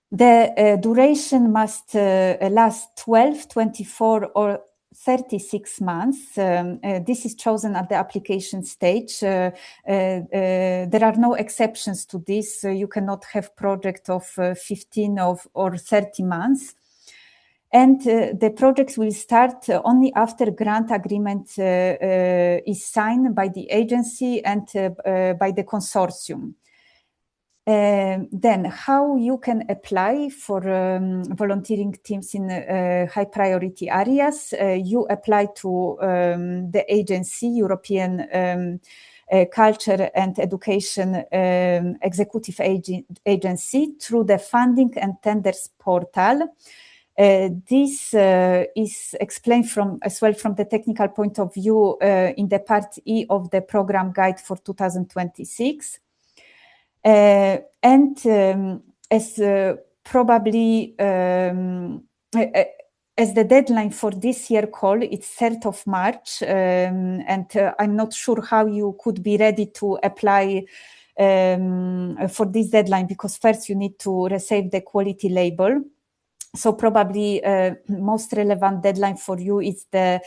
The duration must last 12, 24, or 36 months. This is chosen at the application stage. There are no exceptions to this. You cannot have project of 15 or 30 months. And the project will start only after grant agreement is signed by the agency and by the consortium. Then how you can apply for volunteering teams in high priority areas. You apply to the agency, European Culture and Education Executive Agency, through the Funding and Tenders portal. This is explained as well from the technical point of view in the part E of the program guide for 2026. And as probably as the deadline for this year call, it's 3rd of March, and I'm not sure how you could be ready to apply for this deadline, because first you need to receive the quality label. So probably most relevant deadline for you is the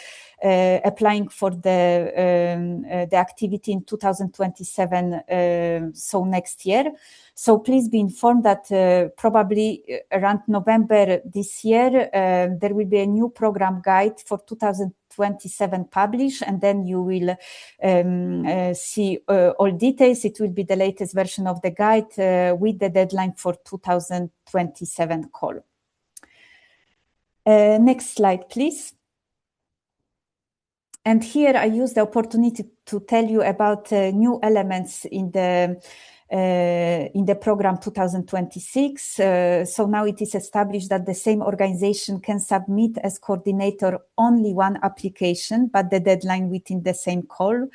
applying for the activity in 2027, so next year. So please be informed that probably around November this year, there will be a new program guide for 2027 published, and then you will see all details. It will be the latest version of the guide with the deadline for 2027 call. Next slide, please. And here I use the opportunity to tell you about new elements in the program 2026. So now it is established that the same organization can submit as coordinator only one application, but the deadline within the same call.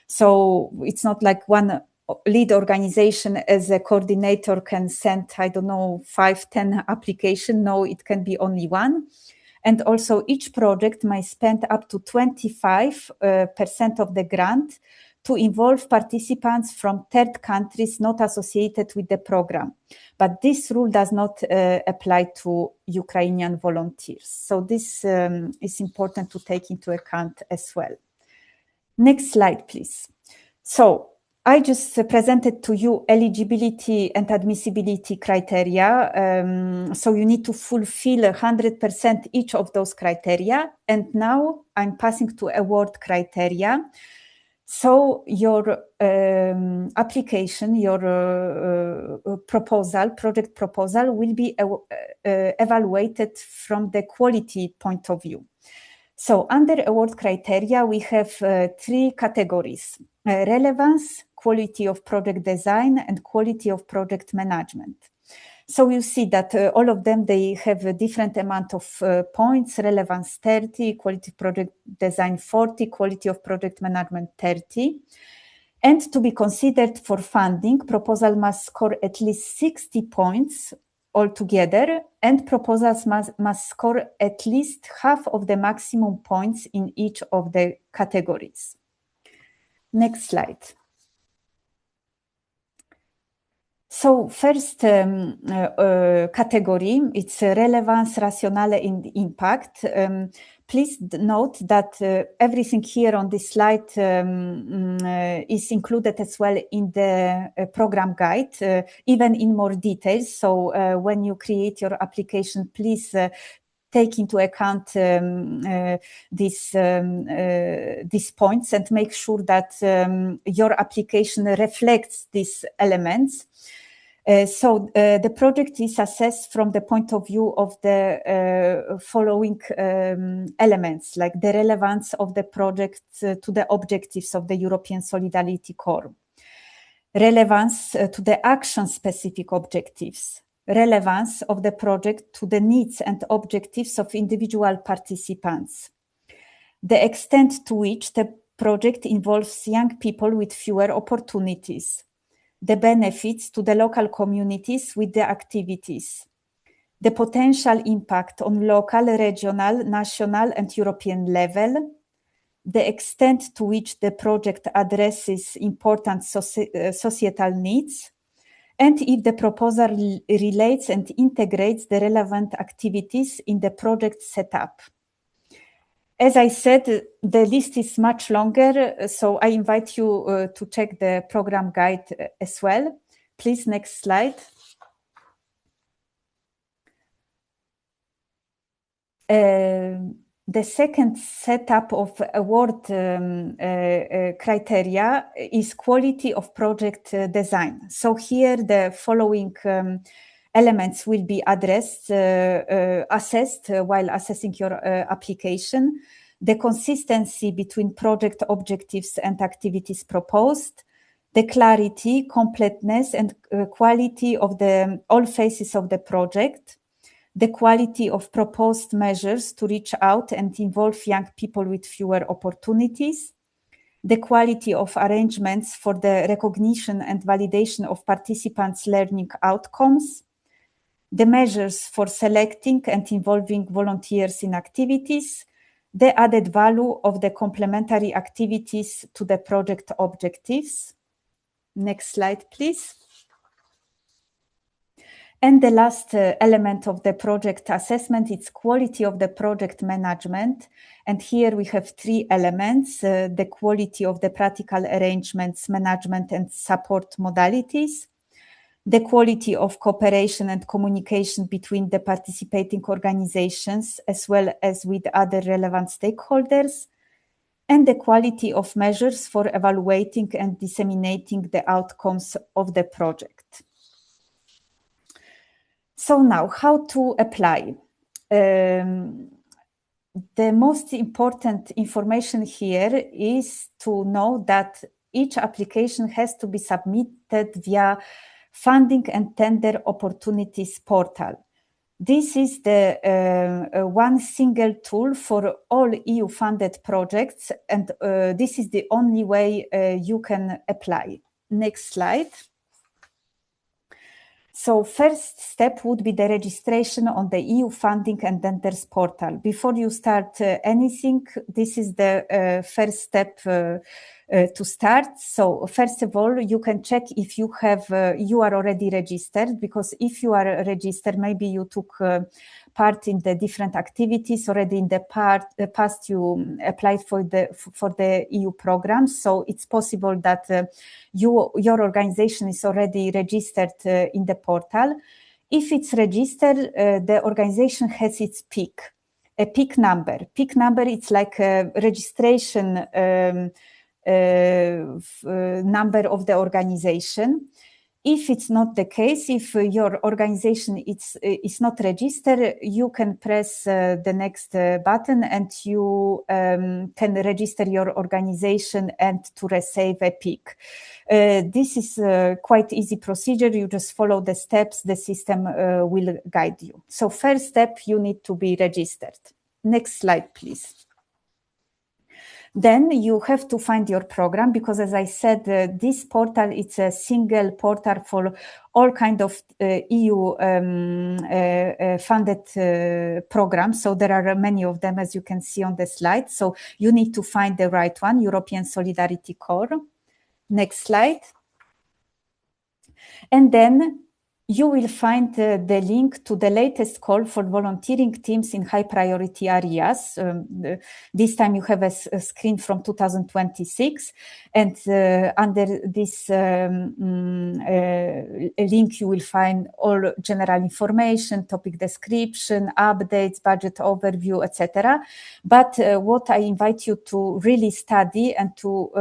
So it's not like one lead organization as a coordinator can send, I don't know, 5, 10 applications. No, it can be only one. And also each project may spend up to 25% of the grant to involve participants from third countries not associated with the program. But this rule does not apply to Ukrainian volunteers. So this is important to take into account as well. Next slide, please. So I just presented to you eligibility and admissibility criteria. So you need to fulfill 100% each of those criteria. And now I'm passing to award criteria. So your application, your project proposal will be evaluated from the quality point of view. So under award criteria, we have 3 categories: relevance, quality of project design, and quality of project management. So you see that all of them, they have a different amount of points: relevance 30, quality project design 40, quality of project management 30. And to be considered for funding, proposal must score at least 60 points altogether, and proposals must score at least half of the maximum points in each of the categories. Next slide. So first category, it's relevance, rationale, and impact. Please note that everything here on this slide is included as well in the program guide, even in more details. So when you create your application, please take into account these points and make sure that your application reflects these elements. So the project is assessed from the point of view of the following elements, like the relevance of the project to the objectives of the European Solidarity Corps. relevance to the action-specific objectives, relevance of the project to the needs and objectives of individual participants, the extent to which the project involves young people with fewer opportunities, the benefits to the local communities with the activities, the potential impact on local, regional, national, and European level, the extent to which the project addresses important societal needs, and if the proposal relates and integrates the relevant activities in the project setup. As I said, the list is much longer, so I invite you to check the program guide as well. Please, next slide. The second setup of award criteria is quality of project design. So here the following elements will be assessed while assessing your application: the consistency between project objectives and activities proposed, the clarity, completeness, and quality of all phases of the project, the quality of proposed measures to reach out and involve young people with fewer opportunities, the quality of arrangements for the recognition and validation of participants' learning outcomes, the measures for selecting and involving volunteers in activities, the added value of the complementary activities to the project objectives. Next slide, please. And the last element of the project assessment is quality of the project management. And here we have three elements: the quality of the practical arrangements, management, and support modalities, the quality of cooperation and communication between the participating organizations, as well as with other relevant stakeholders, and the quality of measures for evaluating and disseminating the outcomes of the project. So now, how to apply? The most important information here is to know that each application has to be submitted via Funding and Tender Opportunities portal. This is the one single tool for all EU-funded projects, and this is the only way you can apply. Next slide. So first step would be the registration on the EU Funding and Tenders portal. Before you start anything, this is the first step to start. So first of all, you can check if you are already registered, because if you are registered, maybe you took part in the different activities already in the past. You applied for the EU programs, so it's possible that your organization is already registered in the portal. If it's registered, the organization has its PIC, a PIC number. PIC number, it's like a registration number of the organization. If it's not the case, if your organization is not registered, you can press the next button and you can register your organization and to receive a PIC. This is a quite easy procedure. You just follow the steps, the system will guide you. So first step, you need to be registered. Next slide, please. Then you have to find your program, because as I said, this portal, it's a single portal for all kind of EU funded programs. So there are many of them, as you can see on the slide. So you need to find the right one, European Solidarity Corps. Next slide. And then you will find the link to the latest call for volunteering teams in high priority areas. This time you have a screen from 2026, and under this link you will find all general information, topic description, updates, budget overview, etc. But what I invite you to really study and to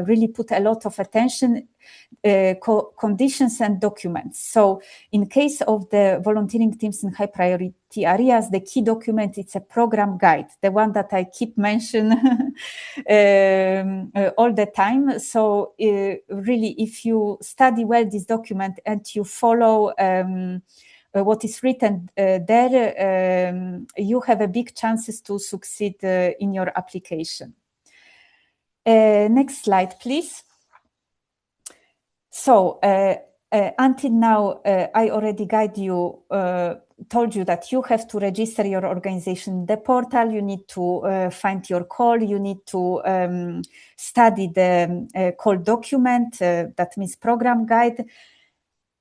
really put a lot of attention conditions and documents. So in case of the volunteering teams in high priority areas, the key document, it's a program guide, the one that I keep mentioning all the time. So really, if you study well this document and you follow what is written there, you have a big chances to succeed in your application. Next slide, please. So until now, I already told you that you have to register your organization in the portal. You need to find your call. You need to study the call document, that means program guide.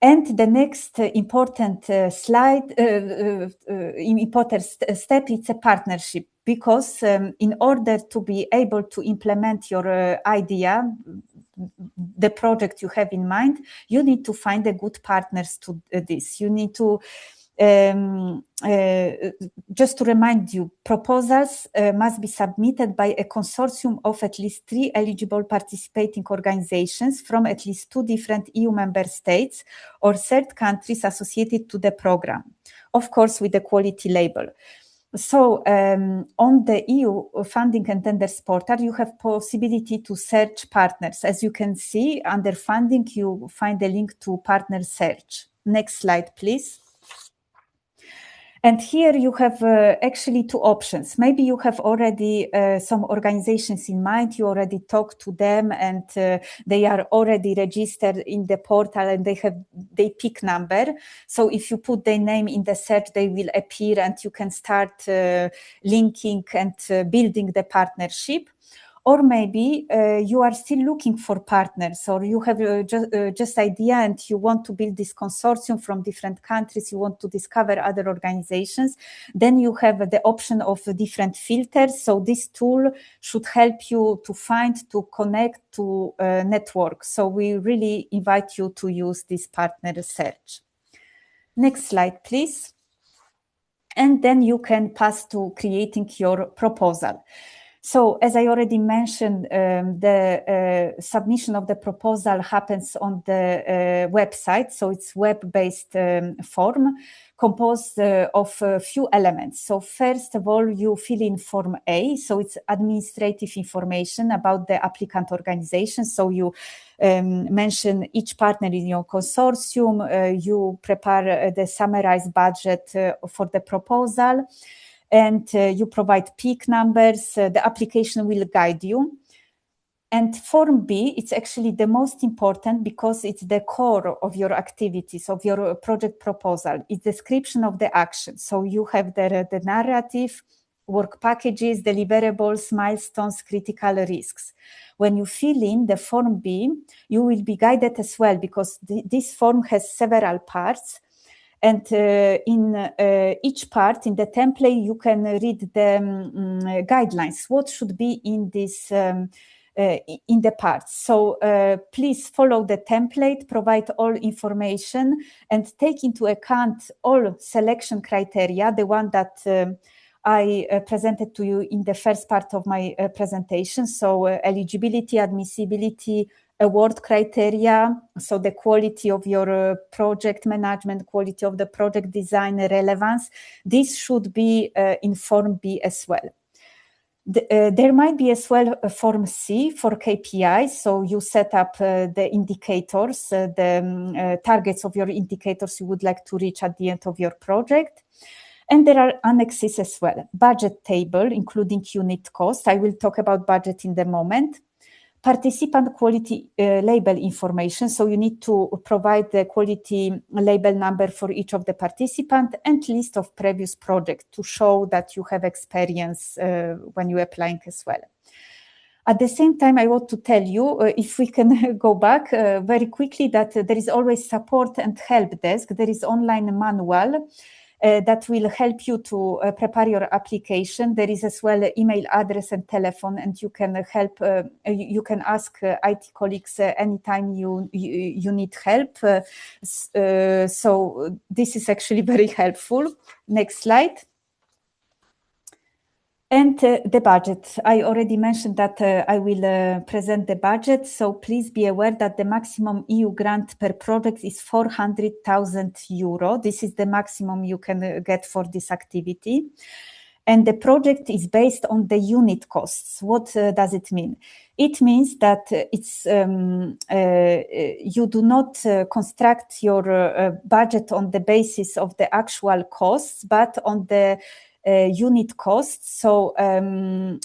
And the next important important step is a partnership, because in order to be able to implement your idea, the project you have in mind, you need to find a good partners to this. You need to just to remind you, proposals must be submitted by a consortium of at least 3 eligible participating organizations from at least 2 different EU member states or third countries associated to the program, of course with the quality label. So on the EU funding and tenders portal, you have possibility to search partners. As you can see, under funding, you find a link to partner search. Next slide, please. And here you have actually 2 options. Maybe you have already some organizations in mind, you already talked to them, and they are already registered in the portal and they have their PIC number. So if you put their name in the search, they will appear and you can start linking and building the partnership. Or maybe you are still looking for partners, or you have just idea and you want to build this consortium from different countries, you want to discover other organizations, then you have the option of different filters. So this tool should help you to find, to connect, to network. So we really invite you to use this partner search. Next slide, please. And then you can pass to creating your proposal. So as I already mentioned, the submission of the proposal happens on the website. So it's web-based form composed of a few elements. So first of all, you fill in Form A. So it's administrative information about the applicant organization. So you mention each partner in your consortium. You prepare the summarized budget for the proposal. And you provide PIC numbers, the application will guide you. And Form B, it's actually the most important because it's the core of your activities, of your project proposal. It's description of the action. So you have the narrative, work packages, deliverables, milestones, critical risks. When you fill in the Form B, you will be guided as well because this form has several parts. And in each part, in the template, you can read the guidelines, what should be in this in the parts. So please follow the template, provide all information, and take into account all selection criteria, the one that I presented to you in the first part of my presentation. So eligibility, admissibility, award criteria, so the quality of your project management, quality of the project design, relevance. This should be in Form B as well. There might be as well a Form C for KPIs. So you set up the indicators, the targets of your indicators you would like to reach at the end of your project. And there are annexes as well. Budget table, including unit cost. I will talk about budget in the moment. Participant quality label information. So you need to provide the quality label number for each of the participants and list of previous projects to show that you have experience when you're applying as well. At the same time, I want to tell you, if we can go back very quickly, that there is always support and help desk. There is online manual that will help you to prepare your application. There is as well email address and telephone, and you can help. You can ask IT colleagues anytime you need help. So this is actually very helpful. Next slide. And the budget. I already mentioned that I will present the budget. So please be aware that the maximum EU grant per project is 400,000 euro. This is the maximum you can get for this activity. And the project is based on the unit costs. What does it mean? It means that you do not construct your budget on the basis of the actual costs, but on the unit costs. So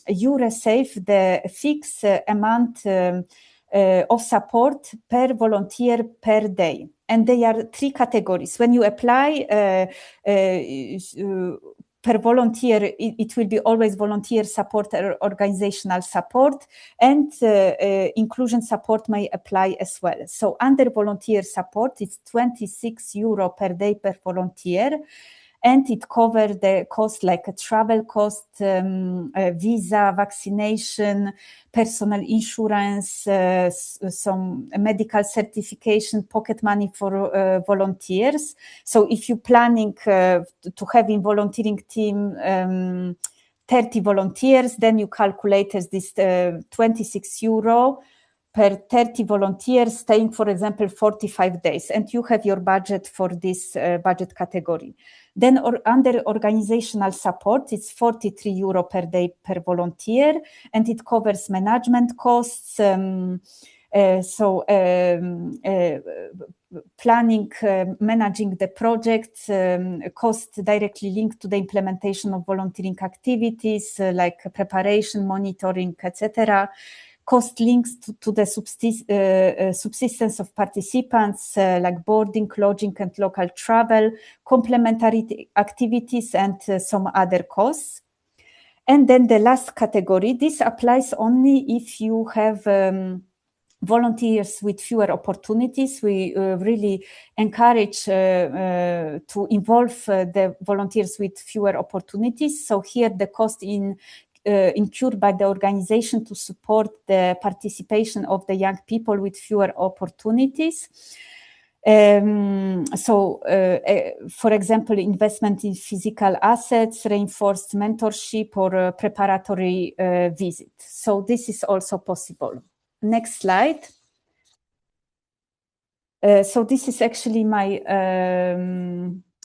you receive the fixed amount of support per volunteer per day. And there are three categories. When you apply per volunteer, it will be always volunteer support or organizational support, and inclusion support may apply as well. So under volunteer support, it's 26 euro per day per volunteer, and it covers the cost like a travel cost, visa, vaccination, personal insurance, some medical certification, pocket money for volunteers. So if you're planning to have in volunteering team 30 volunteers, then you calculate as this 26 euro per 30 volunteers staying, for example, 45 days, and you have your budget for this budget category. Then under organizational support, it's 43 euro per day per volunteer, and it covers management costs, planning, managing the project, cost directly linked to the implementation of volunteering activities like preparation, monitoring, etc. Cost links to the subsistence of participants, like boarding, lodging, and local travel, complementary activities, and some other costs. And then the last category, this applies only if you have volunteers with fewer opportunities. We really encourage to involve the volunteers with fewer opportunities. So here the cost incurred by the organization to support the participation of the young people with fewer opportunities. For example, investment in physical assets, reinforced mentorship, or preparatory visit. So this is also possible. Next slide. So this is actually my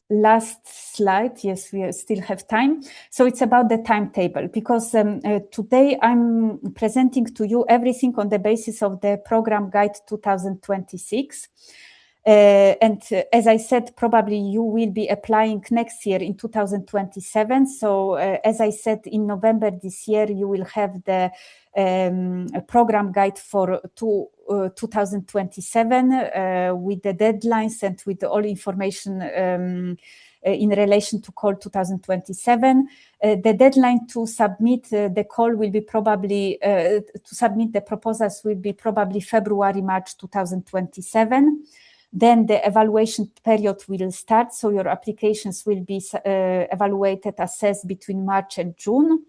last slide. Yes, we still have time. So it's about the timetable, because today I'm presenting to you everything on the basis of the program guide 2026. And as I said, probably you will be applying next year in 2027. So as I said, in November this year, you will have the program guide for 2027 with the deadlines and with all information in relation to call 2027. The deadline to submit the call will be probably, to submit the proposals will be probably February, March 2027. Then the evaluation period will start. So your applications will be evaluated, assessed between March and June.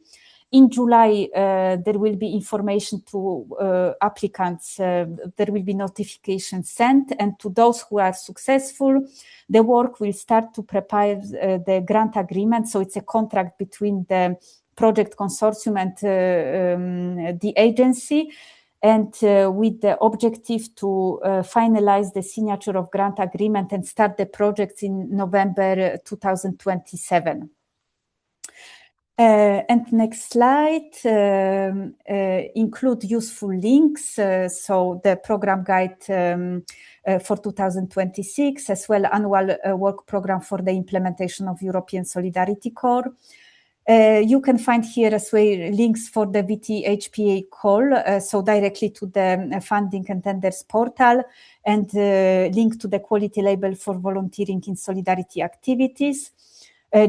In July, there will be information to applicants. There will be notifications sent, and to those who are successful, the work will start to prepare the grant agreement. So it's a contract between the project consortium and the agency, and with the objective to finalize the signature of grant agreement and start the project in November 2027. And next slide, include useful links. So the program guide for 2026, as well annual work program for the implementation of European Solidarity Corps. You can find here as well links for the VT-HPA call, so directly to the funding and tenders portal, and link to the quality label for volunteering in solidarity activities.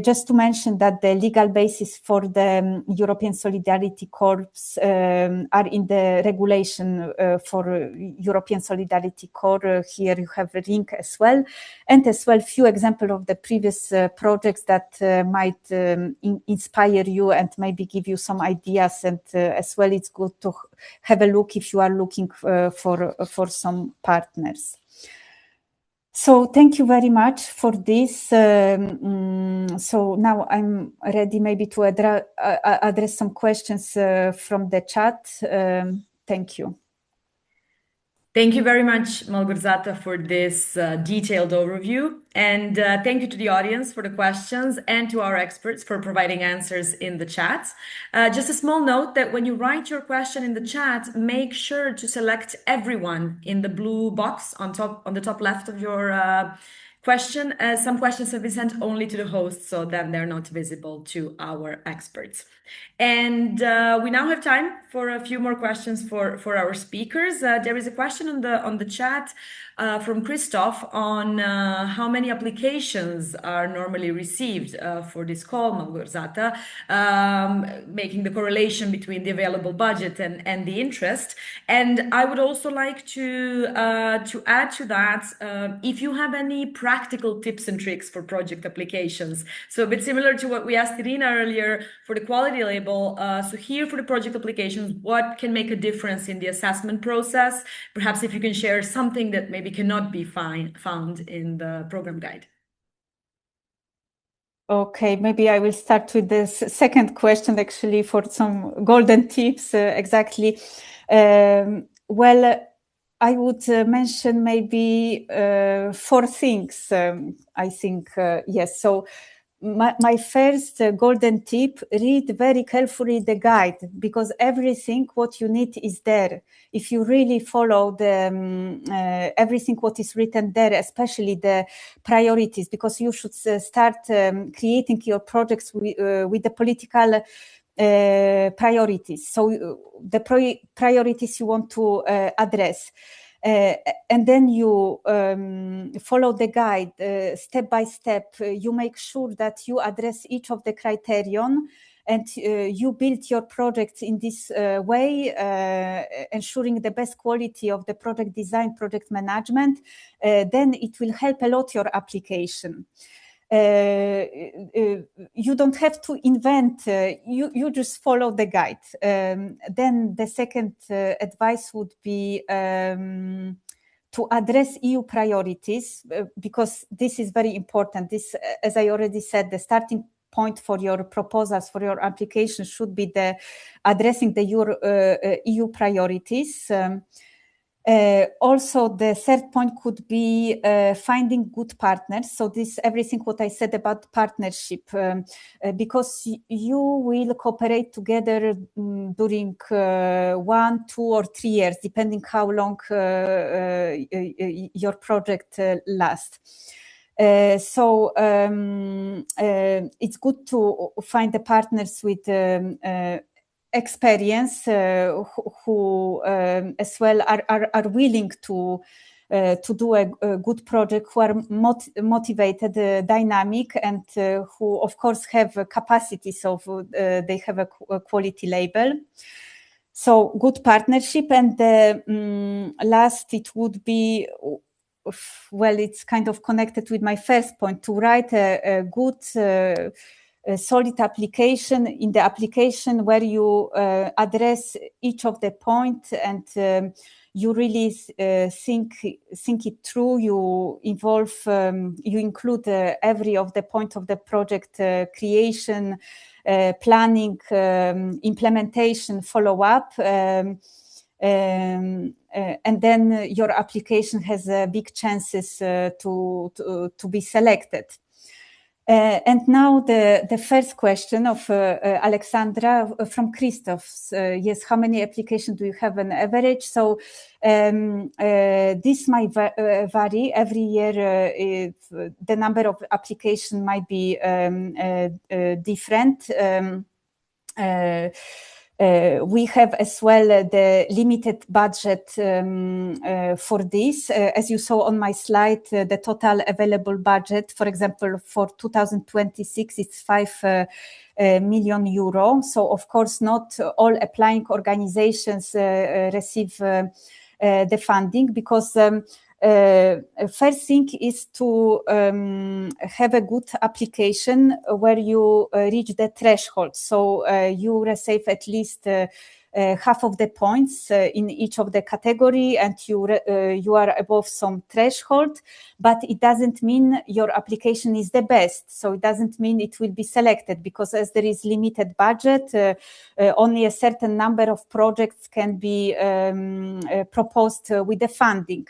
Just to mention that the legal basis for the European Solidarity Corps are in the regulation for European Solidarity Corps. Here you have a link as well, and as well few examples of the previous projects that might inspire you and maybe give you some ideas. And as well, it's good to have a look if you are looking for some partners. So thank you very much for this. So now I'm ready maybe to address some questions from the chat. Thank you. Thank you very much, Malgorzata, for this detailed overview. And thank you to the audience for the questions and to our experts for providing answers in the chat. Just a small note that when you write your question in the chat, make sure to select everyone in the blue box on the top left of your question. Some questions have been sent only to the host, so then they're not visible to our experts. And we now have time for a few more questions for our speakers. There is a question on the chat from Christoph on how many applications are normally received for this call, Malgorzata, making the correlation between the available budget and the interest. And I would also like to add to that, if you have any practical tips and tricks for project applications. So a bit similar to what we asked Irina earlier for the quality label. So here for the project applications, what can make a difference in the assessment process? Perhaps if you can share something that maybe cannot be found in the program guide. Okay, maybe I will start with this second question, actually, for some golden tips, exactly. Well, I would mention maybe 4 things, I think, yes. So my first golden tip, read very carefully the guide, because everything what you need is there. If you really follow the everything what is written there, especially the priorities, because you should start creating your projects with the political priorities. So the priorities you want to address. And then you follow the guide step by step. You make sure that you address each of the criterion, and you build your projects in this way, ensuring the best quality of the project design, project management. Then it will help a lot your application. You don't have to invent, you just follow the guide. Then the second advice would be to address EU priorities, because this is very important. This, as I already said, the starting point for your proposals, for your application should be the addressing the EU priorities. Also, the third point could be finding good partners. So this, everything what I said about partnership, because you will cooperate together during 1, 2, or 3 years, depending how long your project lasts. So it's good to find the partners with experience who as well are willing to do a good project, who are motivated, dynamic, and who of course have capacities of they have a quality label. So good partnership. And the last, it would be, well, it's kind of connected with my first point, to write a good a solid application, in the application where you address each of the points, and you really think it through. You involve, you include every of the points of the project creation, planning, implementation, follow up. And then your application has big chances to be selected. And now the first question of Alexandra from Christoph. Yes, how many applications do you have on average? So this might vary every year. The number of applications might be different. We have as well the limited budget for this. As you saw on my slide, the total available budget, for example, for 2026, it's 5 million euro. So of course, not all applying organizations receive the funding, because first thing is to have a good application where you reach the threshold. So you receive at least half of the points in each of the category, and you are above some threshold, but it doesn't mean your application is the best. So it doesn't mean it will be selected, because as there is limited budget, only a certain number of projects can be proposed with the funding.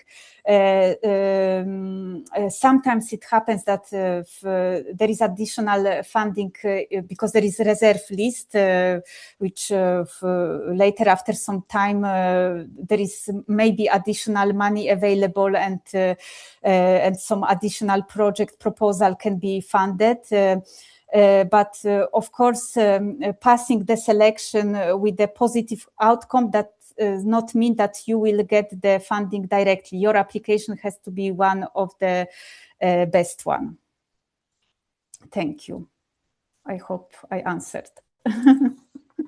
Sometimes it happens that there is additional funding because there is a reserve list, which later, after some time, there is maybe additional money available, and some additional project proposal can be funded. But of course, passing the selection with a positive outcome, that does not mean that you will get the funding directly. Your application has to be one of the best one. Thank you. I hope I answered.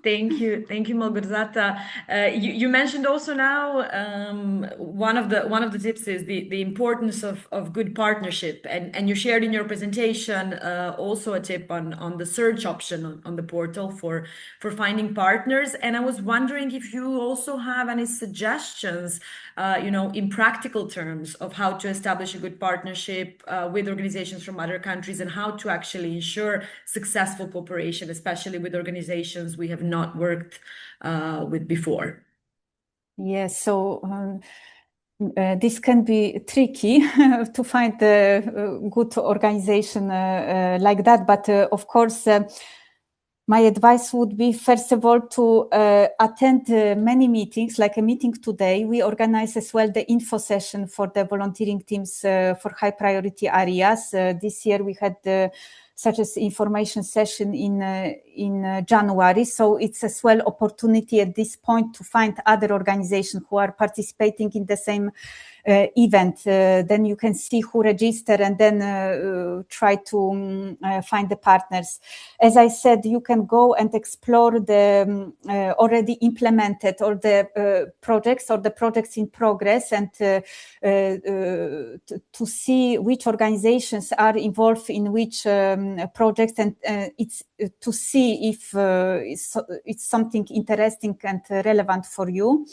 Thank you, Malgorzata. You mentioned also now one of the tips is the importance of good partnership, and you shared in your presentation also a tip on the search option on the portal for finding partners. And I was wondering if you also have any suggestions, in practical terms, of how to establish a good partnership with organizations from other countries, and how to actually ensure successful cooperation, especially with organizations we have not worked with before. Yes, so this can be tricky to find a good organization like that. But of course, my advice would be, first of all, to attend many meetings, like a meeting today. We organize as well the info session for the volunteering teams for high priority areas. This year we had such as information session in January. So it's as well opportunity at this point to find other organizations who are participating in the same event. Then you can see who register, and then try to find the partners. As I said, you can go and explore the already implemented or the projects or the projects in progress, and to see which organizations are involved in which projects, and it's to see if it's something interesting and relevant for you.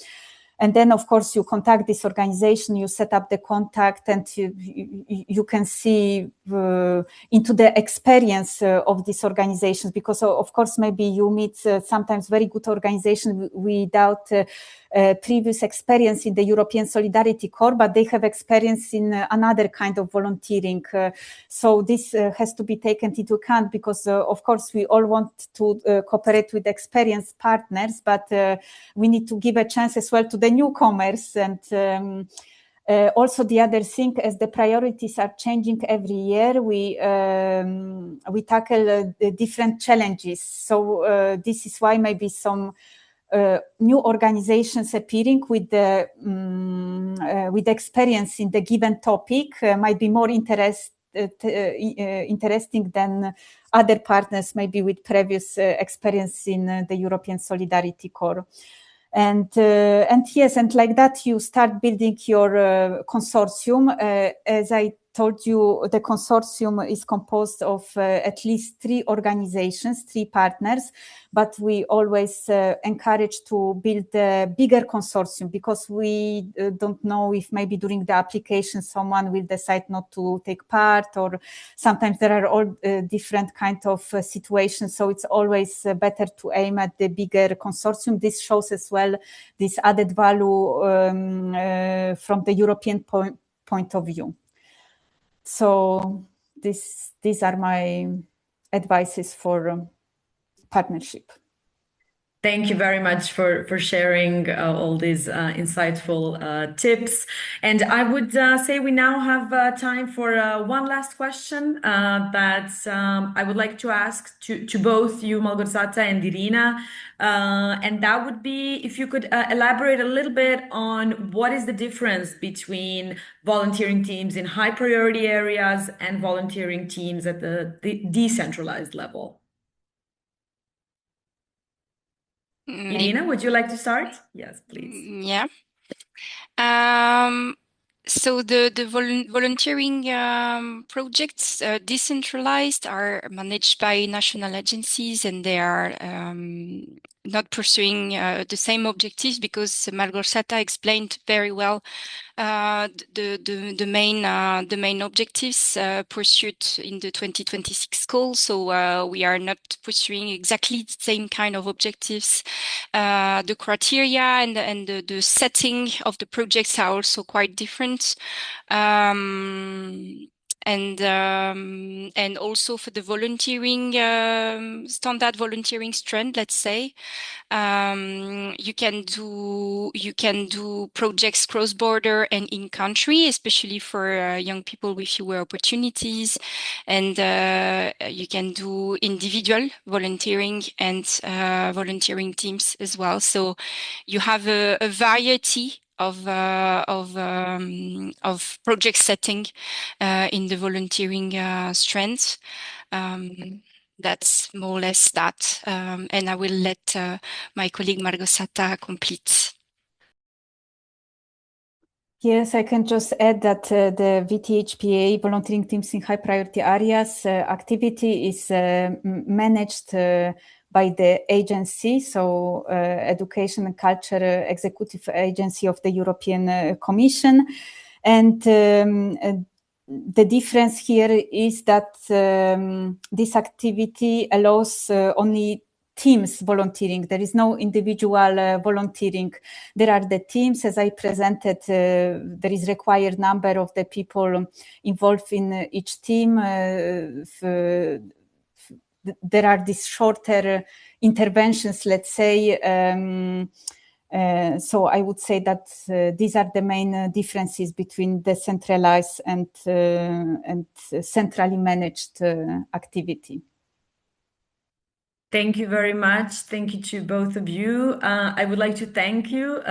And then, of course, you contact this organization, you set up the contact, and you can see into the experience of these organizations, because, of course, maybe you meet sometimes very good organizations without previous experience in the European Solidarity Corps, but they have experience in another kind of volunteering. So this has to be taken into account, because, of course, we all want to cooperate with experienced partners, but we need to give a chance as well to the newcomers. And also the other thing, as the priorities are changing every year, we tackle different challenges. So this is why maybe some new organizations appearing with experience in the given topic might be more interesting than other partners, maybe with previous experience in the European Solidarity Corps. And yes, and like that you start building your consortium. As I told you, the consortium is composed of at least 3 organizations, 3 partners, but we always encourage to build a bigger consortium, because we don't know if maybe during the application someone will decide not to take part, or sometimes there are all different kind of situations. So it's always better to aim at the bigger consortium. This shows as well this added value from the European point of view. So these are my advices for partnership. Thank you very much for sharing all these insightful tips. And I would say we now have time for one last question that I would like to ask to both you, Malgorzata, and Irina. And that would be if you could elaborate a little bit on what is the difference between volunteering teams in high priority areas and volunteering teams at the decentralized level. Irina, would you like to start? Yes, please. Yeah. So the volunteering projects decentralized are managed by national agencies, and they are not pursuing the same objectives, because Malgorzata explained very well the main objectives pursued in the 2026 goal. So we are not pursuing exactly the same kind of objectives. The criteria and the setting of the projects are also quite different. And also for the volunteering, standard volunteering strand, let's say, you can do projects cross-border and in-country, especially for young people with fewer opportunities. And you can do individual volunteering and volunteering teams as well. So you have a variety of project setting in the volunteering strands. That's more or less that, and I will let my colleague Malgorzata complete. Yes, I can just add that the VTHPA volunteering teams in high priority areas activity is managed by the agency, so Education and Culture Executive Agency of the European Commission. And the difference here is that this activity allows only teams volunteering. There is no individual volunteering. There are the teams, as I presented. There is required number of the people involved in each team. There are these shorter interventions, let's say. So I would say that these are the main differences between decentralized and centrally managed activity. Thank you very much. Thank you to both of you. I would like to thank you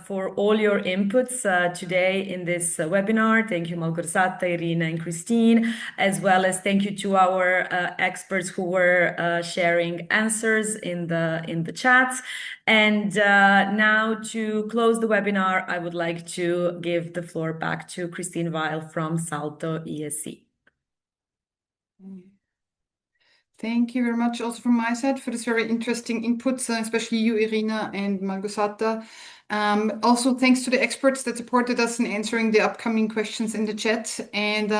for all your inputs today in this webinar. Thank you, Malgorzata, Irina, and Christine, as well as thank you to our experts who were sharing answers in the chats. And now to close the webinar, I would like to give the floor back to Christine Weil from SALTO ESC. Thank you very much also from my side for this very interesting inputs, especially you, Irina, and Malgorzata. Also, thanks to the experts that supported us in answering the upcoming questions in the chat. And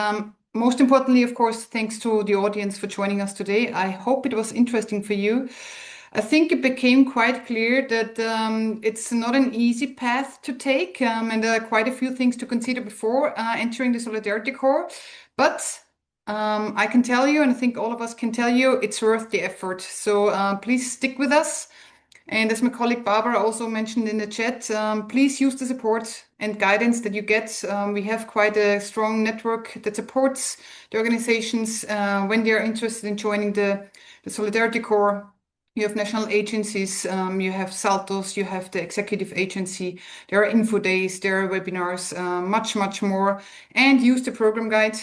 most importantly, of course, thanks to the audience for joining us today. I hope it was interesting for you. I think it became quite clear that it's not an easy path to take, and there are quite a few things to consider before entering the Solidarity Corps. But I can tell you, and I think all of us can tell you, it's worth the effort. So please stick with us. And as my colleague Barbara also mentioned in the chat, please use the support and guidance that you get. We have quite a strong network that supports the organizations when they are interested in joining the Solidarity Corps. You have national agencies, you have SALTOs, you have the executive agency, there are info days, there are webinars, much more. And use the program guide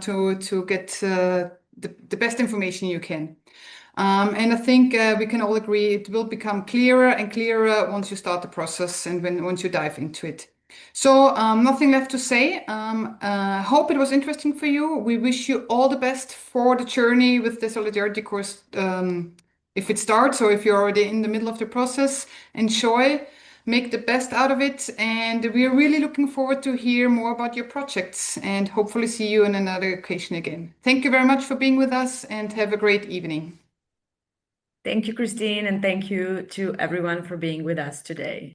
to get the best information you can. And I think we can all agree it will become clearer and clearer once you start the process and once you dive into it. So nothing left to say. Hope it was interesting for you. We wish you all the best for the journey with the Solidarity Course. If it starts or if you're already in the middle of the process, enjoy, make the best out of it. And we're really looking forward to hear more about your projects and hopefully see you on another occasion again. Thank you very much for being with us and have a great evening. Thank you, Christine, and thank you to everyone for being with us today.